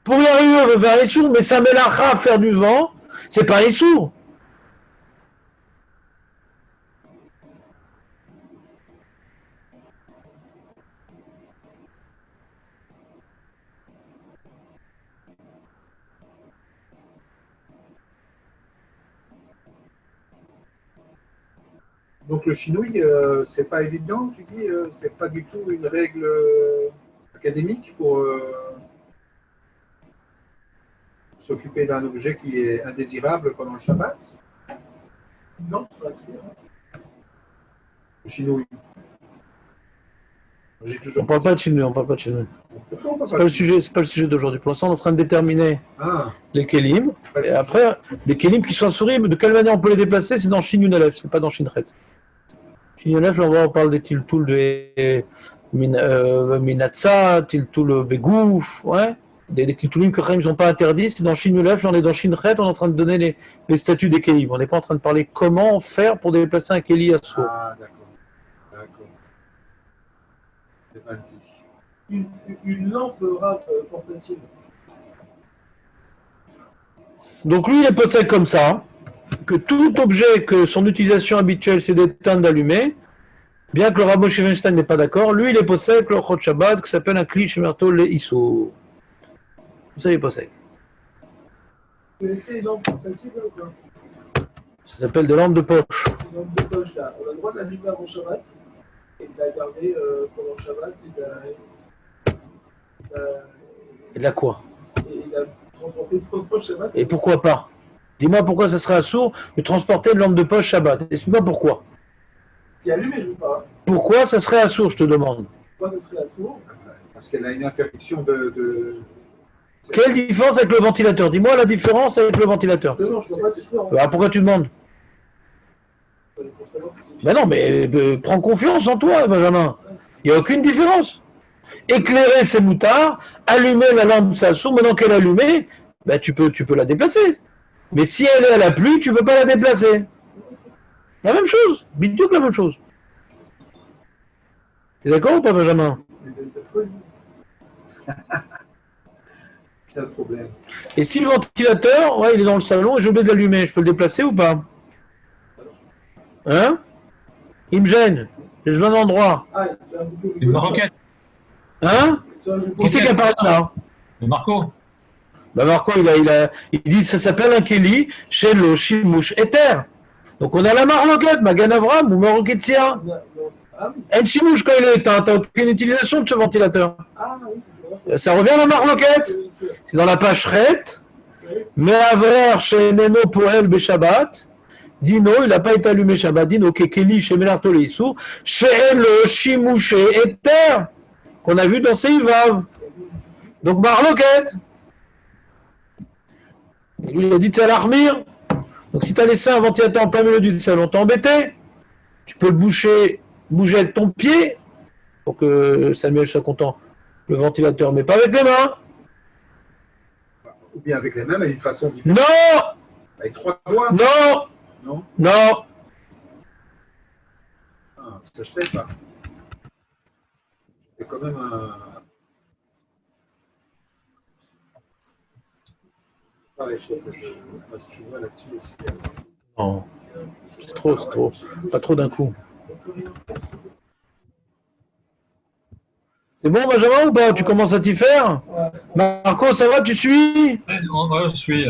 Pour y arriver, on veut faire un issou, mais ça melacha, faire du vent, c'est pas un issou. Donc le chinouille, c'est pas évident, tu dis, c'est pas du tout une règle académique pour s'occuper d'un objet qui est indésirable pendant le Shabbat. Non, ça va clair. Le chinouille. On parle pas de chinouille, on parle pas de chinouille. Pourquoi on parle C'est pas le sujet d'aujourd'hui. Pour l'instant, on est en train de déterminer les kélim. Et après, les kélim qui sont souris, de quelle manière on peut les déplacer? C'est dans Shin Yunalef, c'est pas dans Shinret. Shin Yunalef, on parle des tiltoul de Minatsa, tiltoul Begouf, ouais. Des tiltoulim que ils n'ont pas interdits. C'est dans Shin Yunalef, on est dans Shinret, on est en train de donner les statuts des kélim. On n'est pas en train de parler comment faire pour déplacer un kéli à sourd. Ah, d'accord. C'est pas Une lampe rave portative. Donc lui, il est possède comme ça, que tout objet que son utilisation habituelle c'est d'éteindre, d'allumer, bien que le Rav Moshe Feinstein n'est pas d'accord, lui il est possède avec le Chod Shabbat qui s'appelle un Kli Shemerto Le Issou. Comme ça il est possède. Vous connaissez les lampes portatives là ou quoi? Ça s'appelle des lampes de poche. Les lampes de poche là, on a le droit de l'allumer avant Shabbat et de la garder pendant Shabbat Et de la quoi? et de la transporter pendant Shabbat. Et pourquoi pas? Dis-moi pourquoi ça serait assourd de transporter une lampe de poche Shabbat. Explique-moi pourquoi. Qui est allumé, je veux pas. Pourquoi ça serait assourd, je te demande. Pourquoi ça serait assourd? Parce qu'elle a une interdiction de... Quelle différence avec le ventilateur? Dis-moi la différence avec le ventilateur. Non, je ne vois pas si c'est Ah, pourquoi tu demandes? pour savoir si c'est Ben non, mais prends confiance en toi, Benjamin. Il n'y a aucune différence. Éclairer, c'est moutard. Allumer la lampe, ça assourd. Maintenant qu'elle est allumée, ben tu peux la déplacer. Mais si elle est à la pluie, tu ne peux pas la déplacer. La même chose. Bidouk, la même chose. T'es d'accord ou pas, Benjamin? C'est le problème. Et si le ventilateur, ouais, il est dans le salon et j'ai oublié d'allumer, je peux le déplacer ou pas? Hein? Il me gêne. J'ai besoin d'endroit. Ah, c'est un bouton. Une maroquette. Hein? Qui c'est qui a parlé là? Le Marco. Bah Marco, il dit ça s'appelle un Kelly chez le Shimouch Ether. Donc on a la marloquette, Magan Avram ou Maroquetia. Ah oui. Un Shimouch quand il est éteint, t'as aucune utilisation de ce ventilateur. Ah oui. Ça revient à la marloquette. C'est dans la page Ret. Mais Avrer chez Neno Poel Beshabbat. Dit non, il n'a pas été allumé Shabbat. Dit non, Kelly chez Melarto Leissou. Chez le Shimouch Ether. Qu'on a vu dans Seivav. Donc marloquette. Et lui, il a dit, tu es à l'armire. Donc, si tu as laissé un ventilateur en plein milieu du salon, t'es embêté. Tu peux le bouger avec ton pied pour que Samuel soit content. Le ventilateur, mais pas avec les mains. Ou bien avec les mains, mais d'une façon différente. Non! Avec 3 doigts. Non! Non. Non! Ah, ça je sais pas. C'est quand même un... Ah, les choses, si tu vois là-dessus aussi. Non. C'est trop, c'est trop. Pas trop d'un coup. C'est bon, Benjamin, ou pas? Tu commences à t'y faire? Marco, ça va? Tu suis? Ouais, je suis.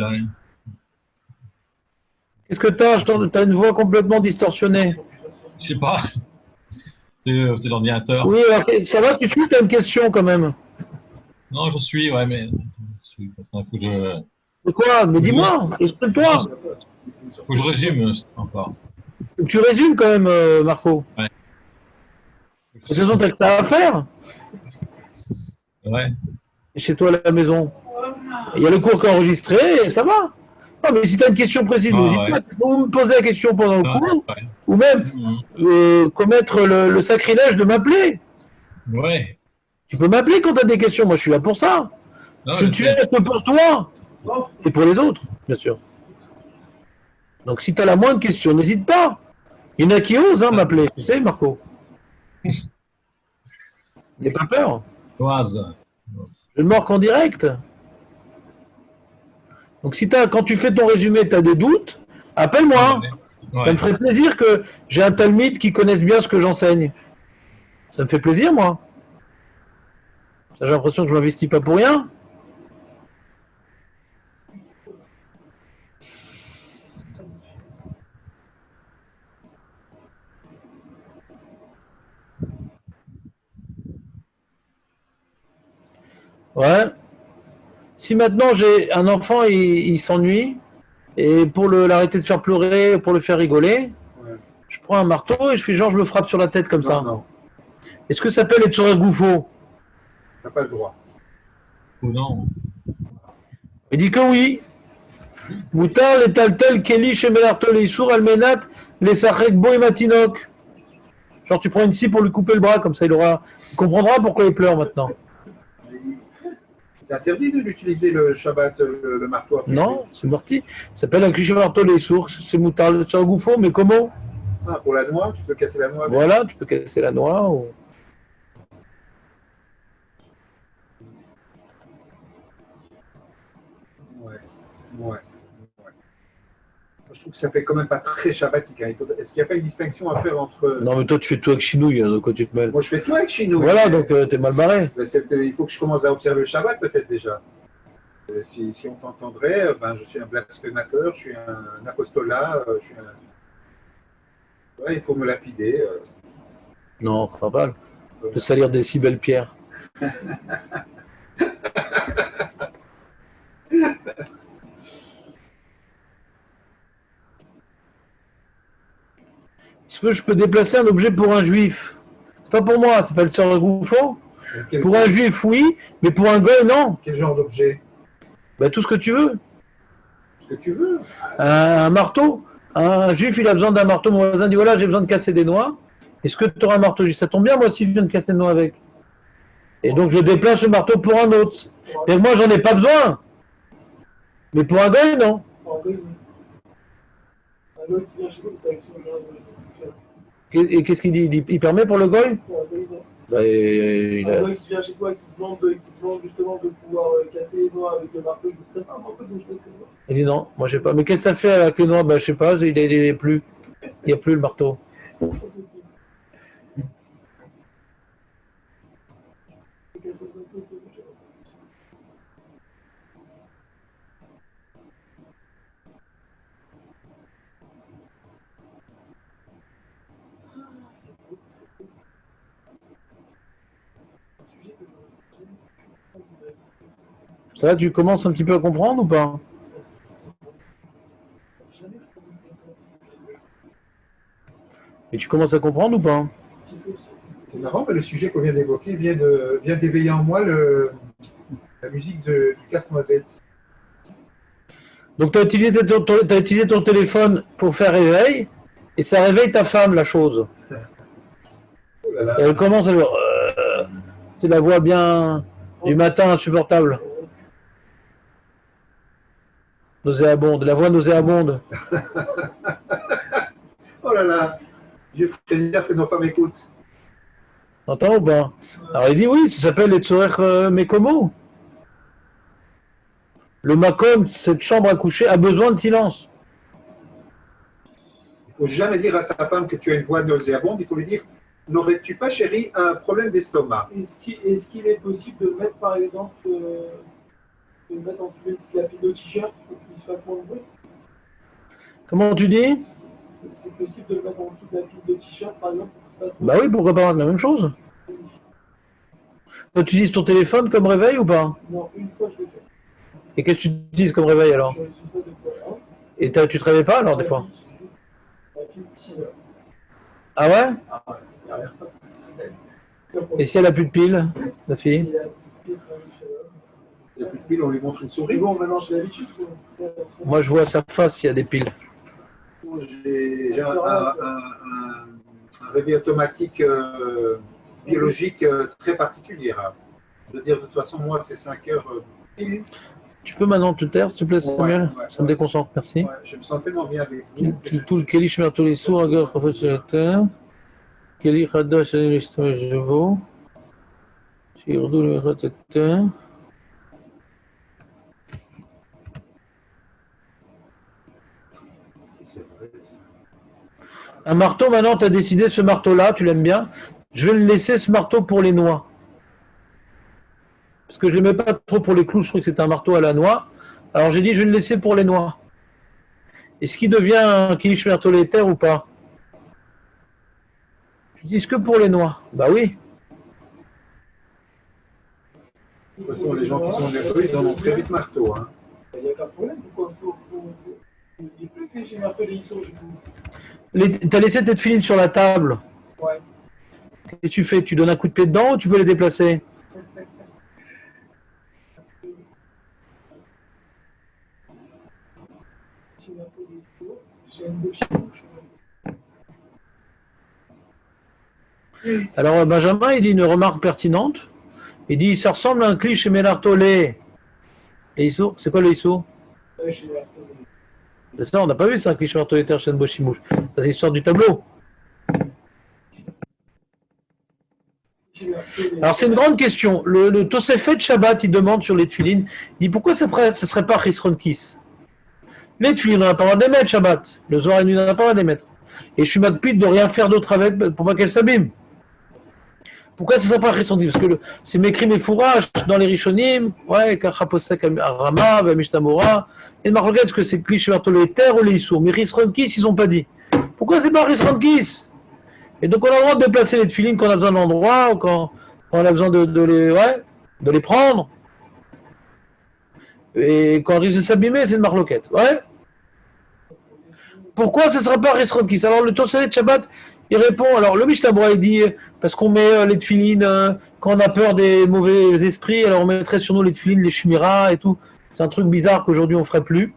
Qu'est-ce que t'as? T'as une voix complètement distorsionnée. Je sais pas. C'est l'ordinateur. Oui, alors, ça va? Tu suis? T'as une question quand même. Non, je suis, ouais, mais. Faut que je. C'est quoi? Mais dis-moi, explique-toi. Faut que je résume encore. Tu résumes quand même, Marco. Ouais. De toute façon, t'as que ça à faire. Ouais. Et chez toi à la maison. Il y a le cours qui est enregistré et ça va. Non, mais si tu as une question précise, Ah, n'hésite ouais. pas. Tu peux me poser la question pendant le Ouais, cours, ouais. ou même commettre le sacrilège de m'appeler. Ouais. Tu peux m'appeler quand tu as des questions. Moi, je suis là pour ça. Non, Je ne suis là que pour toi et pour les autres, bien sûr. Donc, si tu as la moindre question, n'hésite pas. Il y en a qui osent m'appeler. Tu sais, Marco. N'aie pas peur. Oise. Je ne marque en direct. Donc, si quand tu fais ton résumé, tu as des doutes, appelle-moi. Ouais. Ça me ferait plaisir que j'ai un talmide qui connaisse bien ce que j'enseigne. Ça me fait plaisir, moi. Ça, j'ai l'impression que je m'investis pas pour rien. Ouais. Si maintenant j'ai un enfant, il s'ennuie, et pour l'arrêter de faire pleurer, pour le faire rigoler, Ouais. je prends un marteau et je fais genre je le frappe sur la tête comme ça. Non, Est-ce que ça s'appelle être sur un gouffo? t'as pas le droit. Ou non. Il dit que oui. Moutar, les taltel, Kelly, Shemelarto, les Issour, Almenat, les Sachek, Bo et Matinok. Genre tu prends une scie pour lui couper le bras, comme ça il comprendra pourquoi il pleure maintenant. C'est interdit de l'utiliser le Shabbat, le marteau. après. Non, c'est morti. Ça s'appelle un Shemelarto, les Issour, c'est Moutar, sur un gouffo, mais comment? Ah, pour la noix, tu peux casser la noix. avec. Voilà, tu peux casser la noix. Ou... Ouais. Ouais. Je trouve que ça fait quand même pas très shabbatique. Hein. Est-ce qu'il n'y a pas une distinction à faire entre... Non, mais toi, tu fais tout avec chinouille, de quoi tu te mêles. Moi, je fais tout avec Chino. Voilà, donc t'es mal barré. Il faut que je commence à observer le Shabbat peut-être déjà. Si on t'entendrait, ben, je suis un blasphémateur, je suis un apostolat, je suis un... Ouais, il faut me lapider. Non, pas mal. De salir des si belles pierres. est-ce que je peux déplacer un objet pour un juif? C'est pas pour moi, c'est pas le sœur Goufo. Pour un juif, oui, mais pour un goy, non. Quel genre d'objet? Ben, tout ce que tu veux. Ce que tu veux. Un marteau. Un juif, il a besoin d'un marteau. Mon voisin dit voilà, j'ai besoin de casser des noix. Est-ce que tu auras un marteau? Ça tombe bien, moi aussi, je viens de casser des noix avec. Et donc, je déplace le marteau pour un autre. Et moi, j'en ai pas besoin. Mais pour un goy, non. Un goy qui vient chez vous, c'est avec son genre de. Et qu'est-ce qu'il dit? Il permet pour le goy? Ben, il a... Un goy qui vient chez toi et qui te demande justement de pouvoir casser les noix avec le marteau, il te prépare un marteau dont je casse les noix. Il dit non, moi j'ai pas. Mais qu'est-ce que ça fait avec les noix? Ben, je sais pas, il est plus. Il n'y a plus le marteau. Ça, tu commences un petit peu à comprendre ou pas? Et tu commences à comprendre ou pas? C'est marrant, mais le sujet qu'on vient d'évoquer vient d'éveiller en moi la musique du Casse-Noisette. Donc tu as utilisé ton téléphone pour faire réveil, et ça réveille ta femme, la chose. Oh là là. Et elle commence à dire c'est la voix bien du matin insupportable. Nauséabonde, la voix nauséabonde. Oh là là. Dieu préserve que nos femmes écoutent. T'entends ou pas? Alors il dit oui, ça s'appelle les Tzorer Mekomo. Le Makom, cette chambre à coucher, a besoin de silence. Il ne faut jamais dire à sa femme que tu as une voix nauséabonde, il faut lui dire n'aurais-tu pas, chérie, un problème d'estomac? Est-ce qu'il est possible de mettre par exemple, de mettre en dessous la pile de t-shirt pour qu'il se fasse moins de bruit? Comment tu dis? C'est possible de le mettre en dessous de la pile de t-shirt par exemple pour qu'il se fasse Bah oui, pourquoi pas la même chose? Toi, tu utilises ton téléphone comme réveil ou pas? Non, une fois je l'ai fait. Et qu'est-ce que tu utilises comme réveil alors? Je suis pas de fois. Hein. Et tu te réveilles pas alors des fois? La pile 6 heures. Ah ouais? Ah ouais, il n'y a rien. Et si elle a plus de piles, la fille? Il n'y a plus de pile, on lui montre une Mais souris. bon, maintenant j'ai l'habitude. Moi je vois sa face s'il y a des piles. J'ai un réveil automatique biologique très particulier. Hein. Je veux dire, de toute façon, moi, c'est 5 heures pile. Tu peux maintenant te taire s'il te plaît, Samuel? Ouais, Ça me déconcentre, merci. Ouais, je me sens tellement bien avec vous. tout le Keli Shmer tous les sourds, Agar Kofetcheter, Keli Chadash Anilishtamesh Jevo, Shirdou le Rateter. Un marteau, maintenant, tu as décidé ce marteau-là, tu l'aimes bien. Je vais le laisser, ce marteau, pour les noix. Parce que je ne l'aimais pas trop pour les clous, je trouvais que c'était un marteau à la noix. Alors j'ai dit, je vais le laisser pour les noix. Est-ce qu'il devient un Kilish Mertoléter ou pas? Je dis, est-ce que pour les noix? Bah oui. De toute façon, les gens qui sont nerveux, ils en ont très vite marteau. Hein. Il n'y a pas de problème. Pourquoi il n'y a plus que j'ai un peu les ISO du coup. T'as laissé tes filines sur la table. Ouais. Qu'est-ce que tu fais? Tu donnes un coup de pied dedans ou tu peux les déplacer? J'ai un peu les ISO. J'ai une bouche bouche. Alors Benjamin, il dit une remarque pertinente. Il dit, ça ressemble à un cliché chez Mélartolé. Et Issou, c'est quoi le Issou? J'ai un peu C'est ça, on n'a pas vu ça, un cliché Mélartoléter chez Bochimouche. C'est l'histoire du tableau. Alors c'est une grande question. Le Tosefet Shabbat, il demande sur les tefilines, il dit pourquoi ça ne serait pas Chisron Kiss? Les tefilines, on n'a pas le droit de les mettre Shabbat. Le soir et nuit, on n'a pas le droit de les mettre. Et je suis macpide de rien faire d'autre avec pour pas qu'elle s'abîme. Pourquoi ça ne serait pas Chisron Kiss? Parce que c'est m'écrit mes fourrages dans les Rishonim, ouais, Kachaposek Arama, Mishtamora, et Marloquet, est-ce que c'est cliché Mertoléter ou les Issour? Mais Chisron Kiss, ils n'ont pas dit. Pourquoi c'est pas Chisron Kiss? Et donc on a le droit de déplacer les tefilines quand on a besoin d'endroit, ou quand on a besoin de les prendre. Et quand on risque de s'abîmer, c'est une marloquette. Ouais. pourquoi ce ne sera pas Risronkis? Alors le Tosafot Shabbat, il répond, alors le Mishnah Berurah il dit, parce qu'on met les tefilines, quand on a peur des mauvais esprits, alors on mettrait sur nous les tefilines, les shmira et tout. C'est un truc bizarre qu'aujourd'hui on ne ferait plus.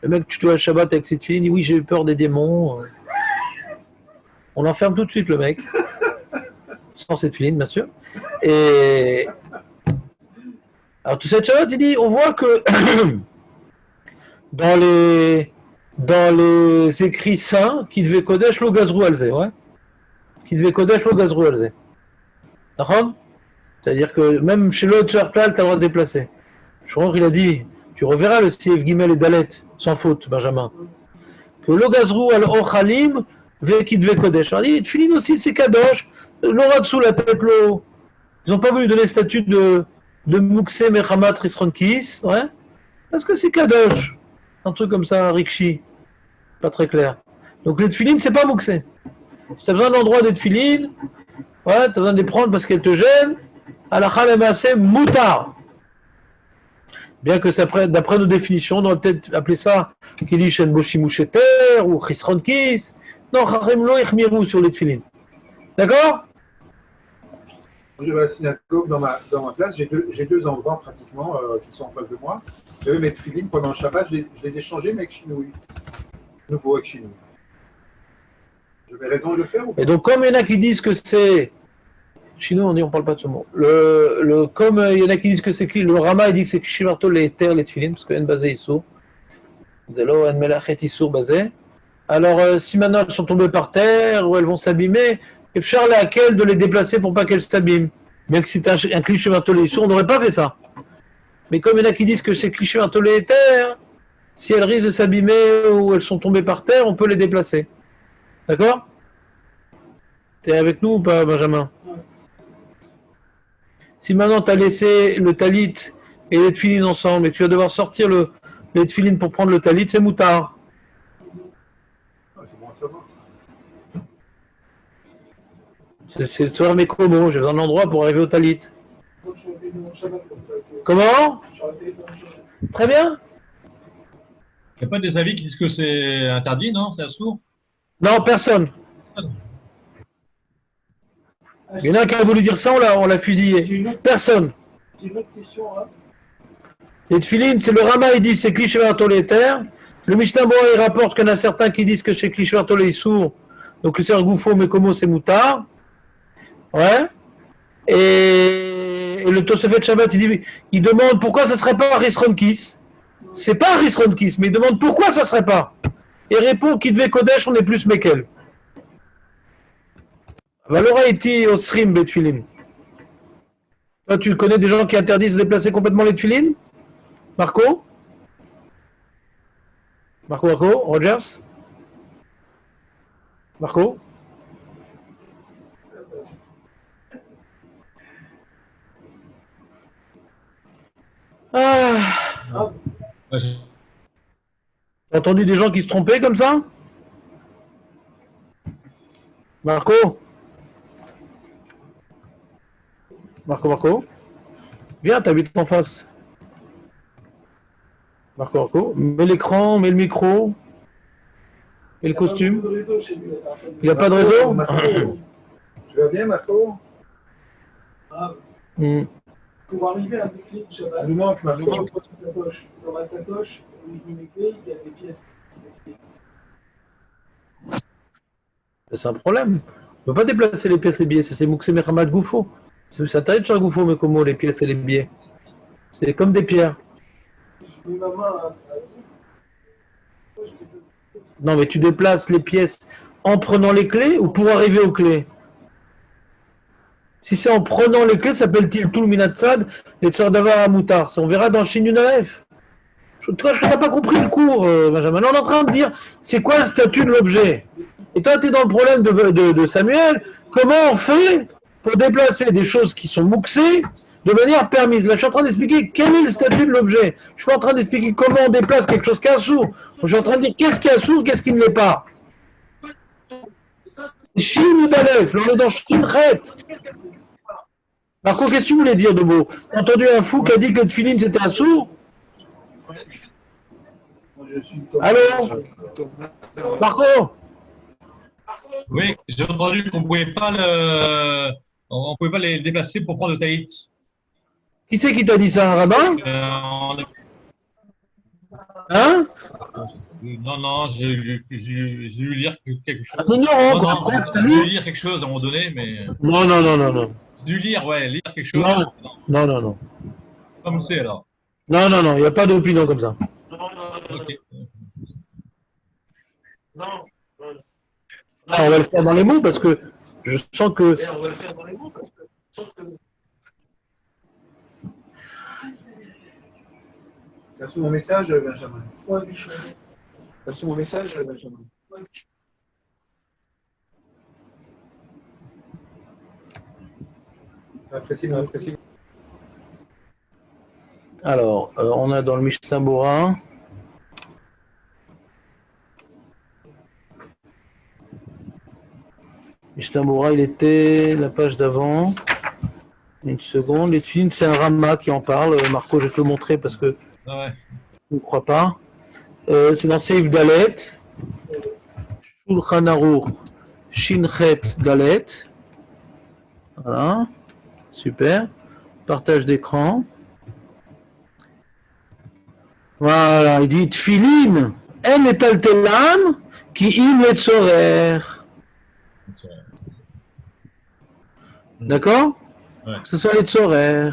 Le mec, tu dois le Shabbat avec ses tefilines, il dit oui, j'ai eu peur des démons. On l'enferme tout de suite le mec. Sans cette filine, bien sûr. Et alors tout cette Shabbat, il dit, on voit que dans les écrits saints, qui devaient Kodesh lo gazrou alze, ouais. Qui devaient Kodesh lo gazrou alze. D'accord? C'est-à-dire que même chez l'autre Chartal, tu as le droit de déplacer. Je crois qu'il a dit, tu reverras le Sief Gimel et Dalet, sans faute, Benjamin. Que lo gazrou al ochalim, qui devait Kodesh. Alors il dit, Tfilin aussi, c'est Kadosh. L'aura dessous la tête, l'eau. Ils n'ont pas voulu donner le statut de Mouksé Mechamat Risronkis, ouais. Parce que c'est Kadosh. Un truc comme ça, Rikshi. Pas très clair. Donc les tefilines, c'est pas Mouksé. Si tu as besoin d'un endroit des tefilines, ouais, tu as besoin de les prendre parce qu'elles te gênent, Halakha Lemaaseh Moutar. Bien que ça, d'après nos définitions, on doit peut-être appeler ça Kilish en Boshimoucheter ou Risronkis. Non, Chachem lo ichmiru sur les tefilines. D'accord? Je vais à la synagogue dans ma classe, j'ai deux endroits pratiquement qui sont en face de moi. J'avais mes tefilines pendant le Shabbat, je les ai changés, mais avec Chinouille. Nouveau avec Chinouille. J'avais raison de le faire ou pas? Et donc, comme il y en a qui disent que c'est. Chez nous, on parle pas de ce mot. Comme il y en a qui disent que c'est qui, le Rama, il dit que c'est Kishimarto les terres, les tefilines, parce qu'il y a une basée Issour. Zelo, en Melachet Issour basée. Alors, si maintenant elles sont tombées par terre ou elles vont s'abîmer, et Charles à quel de les déplacer pour pas qu'elles s'abîment. Bien que c'est un cliché martelé on n'aurait pas fait ça. Mais comme il y en a qui disent que c'est cliché martelé terre, si elles risquent de s'abîmer ou elles sont tombées par terre, on peut les déplacer. D'accord? T'es avec nous ou pas, Benjamin? Si maintenant tu as laissé le talit et les tefilines ensemble et que tu vas devoir sortir les tefilines pour prendre le talit, c'est moutard. C'est bon à savoir. C'est le soir mes comos, j'ai besoin d'un endroit pour arriver au talit. Comment? Très bien. Il n'y a pas des avis qui disent que c'est interdit, non? C'est assourd? Non, personne. Il y en a un qui a voulu dire ça, on l'a fusillé. Personne. J'ai une autre question. Hein. Les tefilines, c'est le Rama, il dit c'est cliché les terres. Le Mishnah Berurah, il rapporte qu'il y en a certains qui disent que c'est cliché les sourds. Donc le Sergoufo, mais comment c'est moutard. Ouais. Et le Tosafot Shabbat, il demande pourquoi ça ne serait pas Risronkis. C'est pas Risronkis, mais il demande pourquoi ça ne serait pas. Et répond qu'il devait Kodesh, on est plus Mekel. Valora iti osrim betfilin. Toi, tu connais des gens qui interdisent de déplacer complètement les tefilines? Marco, Rogers? Marco? Ah. Ouais, j'ai- T'as entendu des gens qui se trompaient comme ça? Marco? Marco? Viens, t'habites en face. Marco, mets l'écran, mets le micro. Et le costume? Il n'y a pas de réseau? Tu vas bien, Marco? Pour arriver à mes clés de Shabbat, Ça nous manque, Marco. dans ma sacoche, où je mets mes clés, il y a des pièces. C'est un problème. On ne peut pas déplacer les pièces et les billets. C'est Mouksé Mechamat Goufo. Ça t'arrête sur Goufo, mais comment les pièces et les billets? C'est comme des pierres. Je mets ma main à... Non, mais tu déplaces les pièces en prenant les clés ou pour arriver aux clés? Si c'est en prenant les clés, ça s'appelle-t-il tout le Minatsad et Tsardavar à Moutar. On verra dans Shin Yunalef. Toi, je n'ai pas compris le cours, Benjamin. Là, on est en train de dire, c'est quoi le statut de l'objet? Et toi, tu es dans le problème de Samuel. Comment on fait pour déplacer des choses qui sont mouxées de manière permise? Là, je suis en train d'expliquer quel est le statut de l'objet. Je suis pas en train d'expliquer comment on déplace quelque chose qui est sourd. Je suis en train de dire qu'est-ce qui est sourd, qu'est-ce qui ne l'est pas. Shin ou Dalef, on est dans Shin Chet. Marco, qu'est-ce que tu voulais dire de beau? T'as entendu un fou qui a dit que le tefilin c'était un sourd? Moi, je suis tombé. Allô Marco? Oui, j'ai entendu qu'on on pouvait pas les déplacer pour prendre le taït. Qui c'est qui t'a dit ça, un rabbin? Hein? Non, non, j'ai dû lire quelque chose. Un ignorant, Non, quoi. non, j'ai dû lire quelque chose à un moment donné, mais Non, non, non, non, non. j'ai dû lire quelque chose. Non, non, non, non. Comme c'est alors. Non, non, non, il n'y a pas d'opinion comme ça. Ok. Ah, on va le faire dans les mots parce que je sens que. T'as reçu mon message, Benjamin? Ouais, bichon. T'as reçu mon message, Benjamin? Apprécie. Alors, on a dans le Mishnah Bora. Mishnah Bora, il était la page d'avant. Une seconde. Les Tfilin, c'est un Rama qui en parle. Marco, je vais te le montrer parce que Ah ouais. je ne crois pas. C'est dans Seif Dalet. Shulchan Aruch Shinchet Dalet. Voilà. Super. Partage d'écran. Voilà, il dit Tfilin, en etaltelam, ki im letzorer. D'accord? Ouais. Que ce soit letzorer.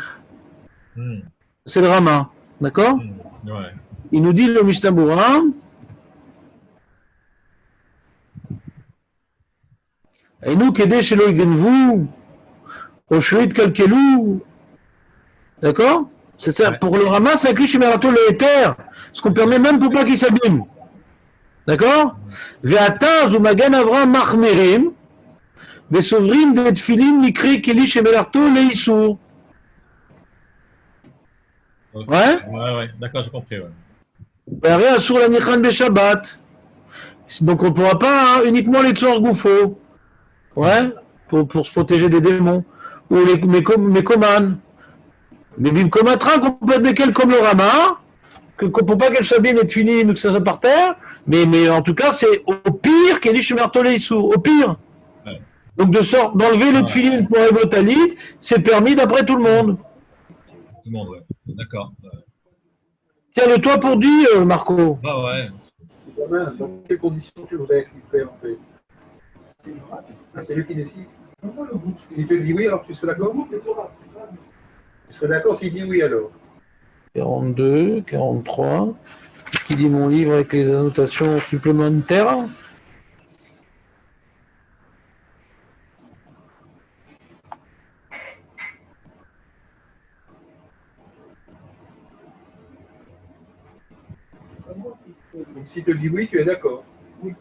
C'est le Rama. D'accord? Ouais. Il nous dit le Mishnah Bura. Et nous, Kedé chez l'Oigenvou, au Shrit Kalkelou. D'accord? C'est ça. Ouais. Pour le Rama, ça inclut chez Merato le Éther. Ce qu'on permet même pour pas qu'il s'abîme. D'accord? Ve'ataz ou Magan Avram Machmerim. Ve'sovrim de Tfilin Nikri Keli chez Merato le Issour. Ok. Ouais? Ouais, d'accord, j'ai compris. Ouais. Rien sur la Nichan Beshabbat. Donc on ne pourra pas hein, uniquement les Tzor Goufo. Ouais? Pour se protéger des démons. Ou les Mekoman. Mais Bimkomatran, qu'on peut être desquels comme le Rama, pour pas qu'elle s'abîme et finisse ou que ça soit par terre, mais en tout cas, c'est au pire qu'elle dit Shemertolé Issou, au pire. Ouais. Donc d'enlever le tefillin pour Ebotalit, c'est permis d'après tout le monde. Tout le monde, ouais. D'accord. Ouais. Tiens, le toit pour dit, Marco. Bah ouais. Benjamin, dans quelles conditions tu voudrais qu'il fait en fait? C'est lui qui décide. S'il te dit oui, alors tu serais d'accord? Tu serais d'accord s'il dit oui alors? 42, 43. Qui dit mon livre avec les annotations supplémentaires? Donc s'il te dit oui, tu es d'accord? Oui,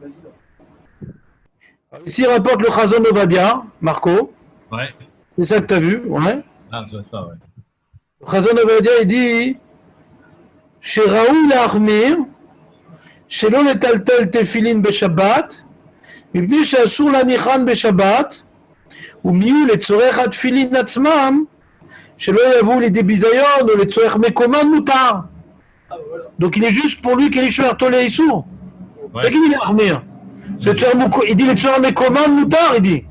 vas-y. Ici, il rapporte le Chazon Ovadia, Marco. Ouais. C'est ça que tu as vu, ouais. Ah, c'est ça, ouais. Le Chazon Ovadia, il dit chez Raoul Ahmir, chez l'on est tel tefilin beshabbat, מבלי שאסור להניחן בשבת, ומיהו לצורך התפילין עצמם, שלא יבואו לידי ביזיון או לצורך מקומן מותר. Donc il est juste pour lui qu'il est sur Tolé Issour. C'est ça qu'il dit l'Armir. Il dit les Tsoar Mekoman Moutar, il dit.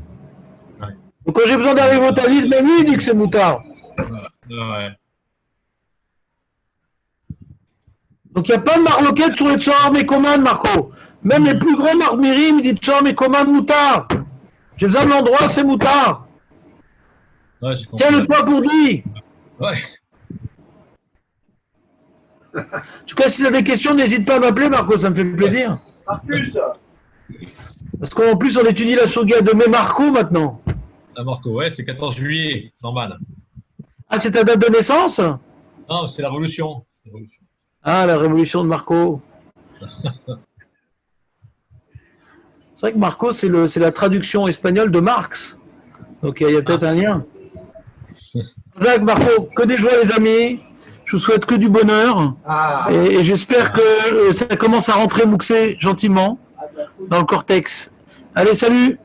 Ouais. Donc quand j'ai besoin d'arriver au Talis, même lui il dit que c'est Moutar. Ouais. Donc il n'y a pas de marloquette sur les Tsoar Mekoman, Marco. Même les plus grands Marmirim, ils disent Tsoar Mekoman Moutar. J'ai besoin de l'endroit, c'est Moutar. Ouais, j'ai compris. Tiens le toit pour lui. Ouais. En tout cas, si tu as des questions, n'hésite pas à m'appeler, Marco, ça me fait plaisir. Plus. Parce qu'en plus, on étudie la Sogia de mes Marco maintenant. Ah, Marco, ouais, c'est 14 juillet, c'est normal. Ah, c'est ta date de naissance? Non, c'est la révolution. Ah, la révolution de Marco. C'est vrai que Marco, c'est la traduction espagnole de Marx. Donc il y a peut-être un lien. Zach, Marco, que des joies les amis. Je vous souhaite que du bonheur. Ah, Et j'espère que ça commence à rentrer Mouxé gentiment dans le cortex. Allez, salut!